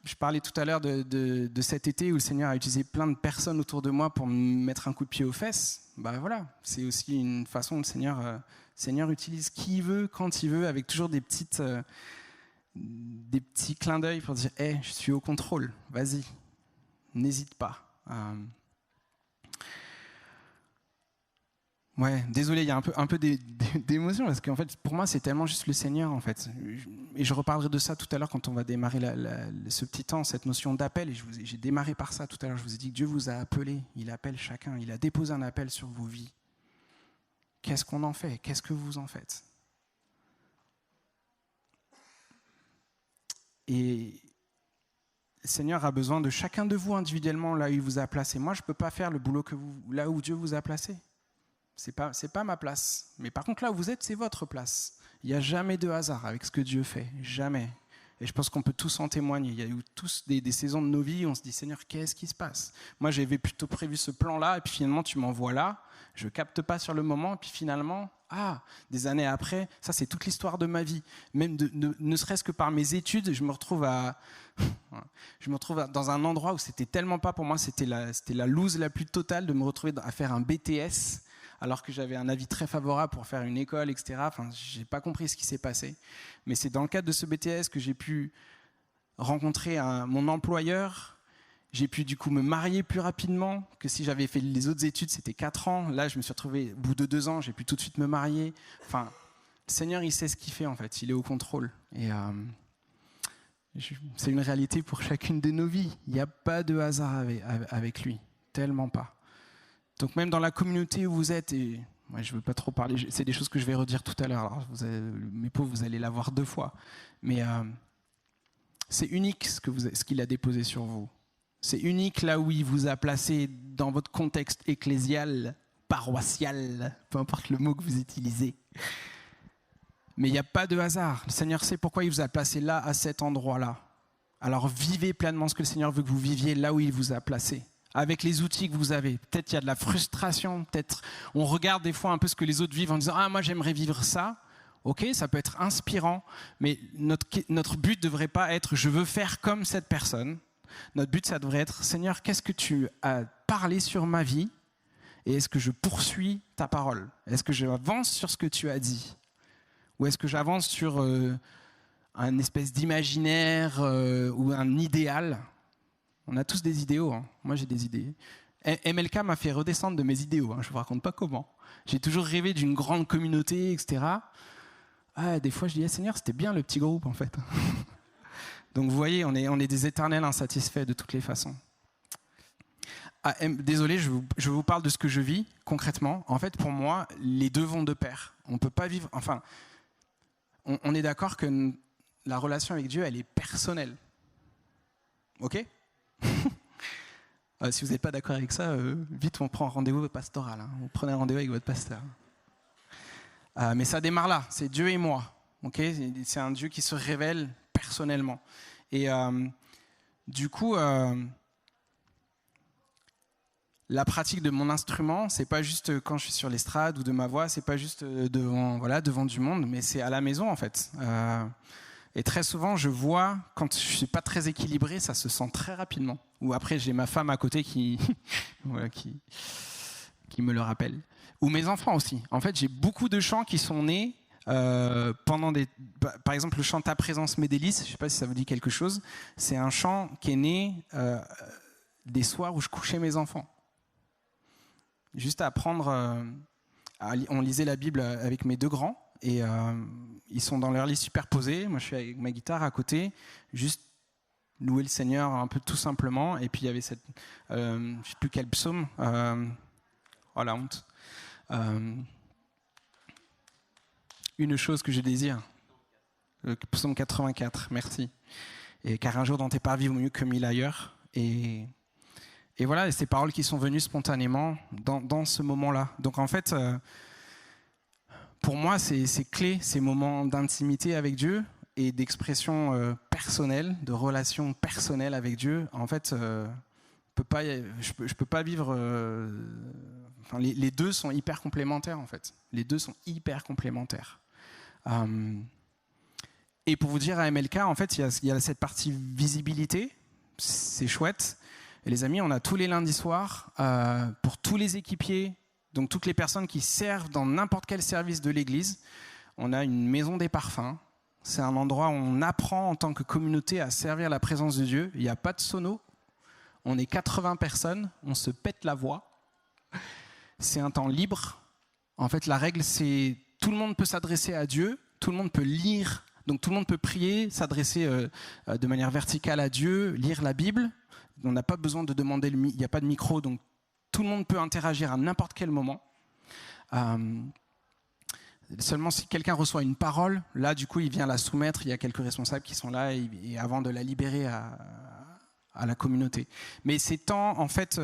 Je parlais tout à l'heure de cet été où le Seigneur a utilisé plein de personnes autour de moi pour me mettre un coup de pied aux fesses. Voilà, c'est aussi une façon où le Seigneur utilise qui il veut, quand il veut, avec toujours des petits clins d'œil pour dire hey, je suis au contrôle, vas-y, n'hésite pas. Ouais, désolé, il y a un peu d'émotion parce qu'en fait, pour moi, c'est tellement juste le Seigneur en fait. Et je reparlerai de ça tout à l'heure quand on va démarrer ce petit temps, cette notion d'appel. Et j'ai démarré par ça tout à l'heure. Je vous ai dit que Dieu vous a appelé, il appelle chacun, il a déposé un appel sur vos vies. Qu'est-ce qu'on en fait? Qu'est-ce que vous en faites? Et le Seigneur a besoin de chacun de vous individuellement là où il vous a placé. Moi, je ne peux pas faire le boulot là où Dieu vous a placé. C'est pas ma place. Mais par contre, là où vous êtes, c'est votre place. Il n'y a jamais de hasard avec ce que Dieu fait. Jamais. Et je pense qu'on peut tous en témoigner. Il y a eu tous des saisons de nos vies où on se dit, Seigneur, qu'est-ce qui se passe? Moi, j'avais plutôt prévu ce plan-là, et puis finalement, tu m'envoies là. Je ne capte pas sur le moment, et puis finalement, des années après, ça, c'est toute l'histoire de ma vie. Même ne serait-ce que par mes études, je me retrouve dans un endroit où c'était tellement pas pour moi, c'était la loose la plus totale de me retrouver à faire un BTS, alors que j'avais un avis très favorable pour faire une école, etc. Enfin, je n'ai pas compris ce qui s'est passé. Mais c'est dans le cadre de ce BTS que j'ai pu rencontrer mon employeur. J'ai pu du coup me marier plus rapidement que si j'avais fait les autres études, c'était 4 ans. Là, je me suis retrouvé, au bout de 2 ans, j'ai pu tout de suite me marier. Enfin, le Seigneur, il sait ce qu'il fait en fait. Il est au contrôle. Et c'est une réalité pour chacune de nos vies. Il n'y a pas de hasard avec lui. Tellement pas. Donc même dans la communauté où vous êtes, et moi je ne veux pas trop parler, c'est des choses que je vais redire tout à l'heure, alors mes pauvres, vous allez la voir 2 fois, mais c'est unique ce qu'il a déposé sur vous. C'est unique là où il vous a placé dans votre contexte ecclésial, paroissial, peu importe le mot que vous utilisez. Mais il n'y a pas de hasard. Le Seigneur sait pourquoi il vous a placé là, à cet endroit-là. Alors vivez pleinement ce que le Seigneur veut que vous viviez là où il vous a placé. Avec les outils que vous avez. Peut-être il y a de la frustration, peut-être on regarde des fois un peu ce que les autres vivent en disant « Ah, moi j'aimerais vivre ça ». Ok, ça peut être inspirant, mais notre but ne devrait pas être « Je veux faire comme cette personne ». Notre but, ça devrait être « Seigneur, qu'est-ce que tu as parlé sur ma vie et est-ce que je poursuis ta parole? Est-ce que j'avance sur ce que tu as dit? Ou est-ce que j'avance sur un espèce d'imaginaire ou un idéal ?» On a tous des idéaux, hein. Moi j'ai des idées. MLK m'a fait redescendre de mes idéaux, hein. Je ne vous raconte pas comment. J'ai toujours rêvé d'une grande communauté, etc. Des fois je dis Seigneur, c'était bien le petit groupe en fait. Donc vous voyez, on est des éternels insatisfaits de toutes les façons. Désolé, je vous parle de ce que je vis concrètement. En fait, pour moi, les deux vont de pair. On ne peut pas vivre... Enfin, on est d'accord que la relation avec Dieu, elle est personnelle. Ok ? Si vous n'êtes pas d'accord avec ça, vite on prend un rendez-vous pastoral. Hein. Vous prenez un rendez-vous avec votre pasteur. Mais ça démarre là, c'est Dieu et moi. Okay, c'est un Dieu qui se révèle personnellement. Et du coup, la pratique de mon instrument, c'est pas juste quand je suis sur l'estrade ou de ma voix, c'est pas juste devant du monde, mais c'est à la maison en fait. Et très souvent, je vois, quand je ne suis pas très équilibré, ça se sent très rapidement. Ou après, j'ai ma femme à côté qui me le rappelle. Ou mes enfants aussi. En fait, j'ai beaucoup de chants qui sont nés pendant par exemple, le chant Ta présence mes délices, je ne sais pas si ça vous dit quelque chose. C'est un chant qui est né des soirs où je couchais mes enfants. Juste à apprendre... on lisait la Bible avec mes 2 grands. Et ils sont dans leur lit superposés. Moi, je suis avec ma guitare à côté, juste louer le Seigneur un peu tout simplement. Et puis, il y avait cette... je ne sais plus quel psaume. Oh, la honte. Une chose que je désire. Le psaume 84, merci. Et car un jour dans tes parvis vaut mieux que 1000 ailleurs. Et voilà, et ces paroles qui sont venues spontanément dans ce moment-là. Donc en fait, pour moi, c'est clé, ces moments d'intimité avec Dieu et d'expression personnelle, de relation personnelle avec Dieu. En fait, je peux pas vivre... Enfin, les deux sont hyper complémentaires, en fait. Les deux sont hyper complémentaires. Et pour vous dire, à MLK, en fait, il y a cette partie visibilité. C'est chouette. Et les amis, on a tous les lundis soirs, pour tous les équipiers, donc toutes les personnes qui servent dans n'importe quel service de l'église, on a une maison des parfums. C'est un endroit où on apprend en tant que communauté à servir la présence de Dieu. Il n'y a pas de sono. On est 80 personnes, on se pète la voix. C'est un temps libre. En fait, la règle, c'est tout le monde peut s'adresser à Dieu, tout le monde peut lire, donc tout le monde peut prier, s'adresser de manière verticale à Dieu, lire la Bible. On n'a pas besoin de demander, il n'y a pas de micro, donc tout le monde peut interagir à n'importe quel moment. Seulement si quelqu'un reçoit une parole, là du coup il vient la soumettre, il y a quelques responsables qui sont là et avant de la libérer à la communauté. Mais ces temps en fait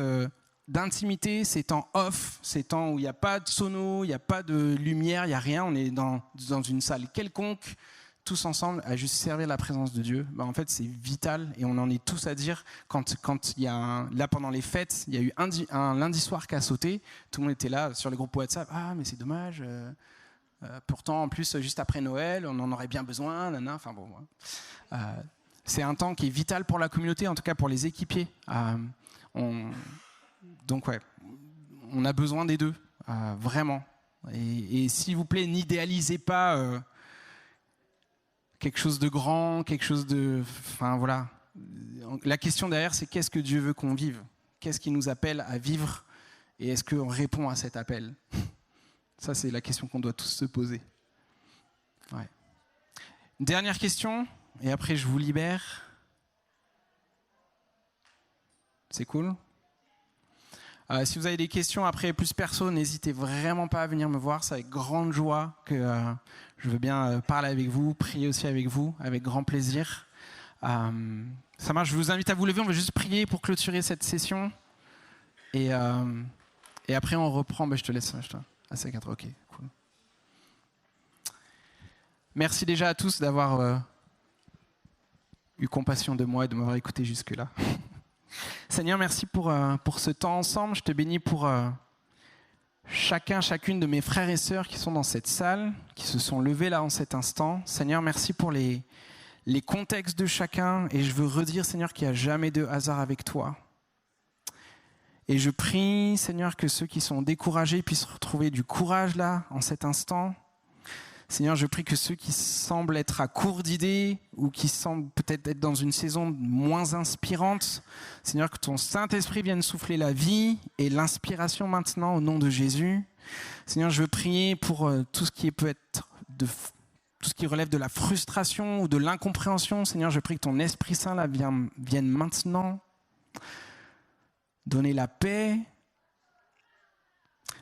d'intimité, ces temps off, ces temps où il n'y a pas de sono, il n'y a pas de lumière, il n'y a rien, on est dans une salle quelconque, tous ensemble à juste servir la présence de Dieu, en fait c'est vital et on en est tous à dire quand il y a là pendant les fêtes, il y a eu un lundi soir qui a sauté, tout le monde était là sur le groupe WhatsApp, mais c'est dommage, pourtant en plus juste après Noël on en aurait bien besoin, enfin bon, c'est un temps qui est vital pour la communauté, en tout cas pour les équipiers, donc ouais, on a besoin des deux, vraiment, et s'il vous plaît n'idéalisez pas quelque chose de grand, quelque chose de... Enfin voilà. La question derrière, c'est qu'est-ce que Dieu veut qu'on vive ? Qu'est-ce qu'il nous appelle à vivre ? Et est-ce qu'on répond à cet appel ? Ça, c'est la question qu'on doit tous se poser. Ouais. Dernière question, et après je vous libère. C'est cool ? Si vous avez des questions après plus perso, n'hésitez vraiment pas à venir me voir. C'est avec grande joie que je veux bien parler avec vous, prier aussi avec vous, avec grand plaisir. Ça marche, je vous invite à vous lever, on va juste prier pour clôturer cette session. Et après on reprend, je te laisse. C'est 4, ok, cool. Merci déjà à tous d'avoir eu compassion de moi et de m'avoir écouté jusque-là. Seigneur, merci pour ce temps ensemble. Je te bénis pour chacune de mes frères et sœurs qui sont dans cette salle, qui se sont levés là en cet instant. Seigneur, merci pour les contextes de chacun. Et je veux redire, Seigneur, qu'il n'y a jamais de hasard avec toi. Et je prie, Seigneur, que ceux qui sont découragés puissent retrouver du courage là, en cet instant. Seigneur, je prie que ceux qui semblent être à court d'idées ou qui semblent peut-être être dans une saison moins inspirante, Seigneur, que ton Saint-Esprit vienne souffler la vie et l'inspiration maintenant au nom de Jésus. Seigneur, je veux prier pour tout ce qui peut être tout ce qui relève de la frustration ou de l'incompréhension. Seigneur, je prie que ton Esprit Saint là vienne maintenant donner la paix,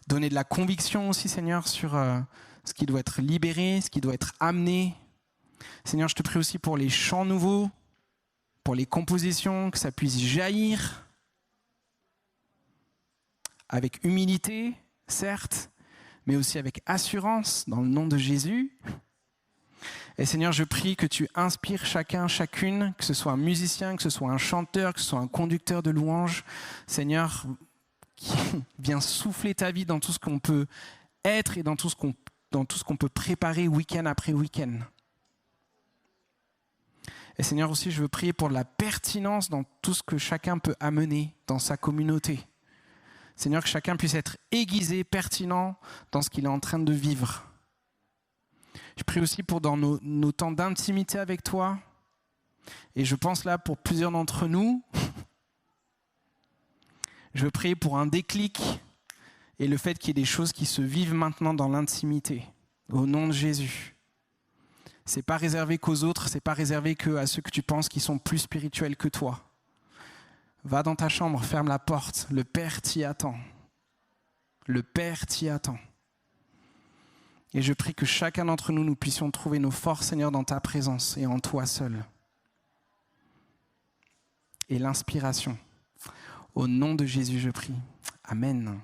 donner de la conviction aussi, Seigneur, sur ce qui doit être libéré, ce qui doit être amené. Seigneur, je te prie aussi pour les chants nouveaux, pour les compositions, que ça puisse jaillir avec humilité, certes, mais aussi avec assurance dans le nom de Jésus. Et Seigneur, je prie que tu inspires chacun, chacune, que ce soit un musicien, que ce soit un chanteur, que ce soit un conducteur de louanges. Seigneur, qui vient souffler ta vie dans tout ce qu'on peut être et dans tout ce qu'on peut préparer week-end après week-end. Et Seigneur aussi, je veux prier pour la pertinence dans tout ce que chacun peut amener dans sa communauté. Seigneur, que chacun puisse être aiguisé, pertinent dans ce qu'il est en train de vivre. Je prie aussi pour dans nos temps d'intimité avec toi. Et je pense là pour plusieurs d'entre nous, je veux prier pour un déclic et le fait qu'il y ait des choses qui se vivent maintenant dans l'intimité. Au nom de Jésus. C'est pas réservé qu'aux autres, c'est pas réservé qu'à ceux que tu penses qui sont plus spirituels que toi. Va dans ta chambre, ferme la porte. Le Père t'y attend. Le Père t'y attend. Et je prie que chacun d'entre nous, nous puissions trouver nos forces, Seigneur, dans ta présence et en toi seul. Et l'inspiration. Au nom de Jésus, je prie. Amen.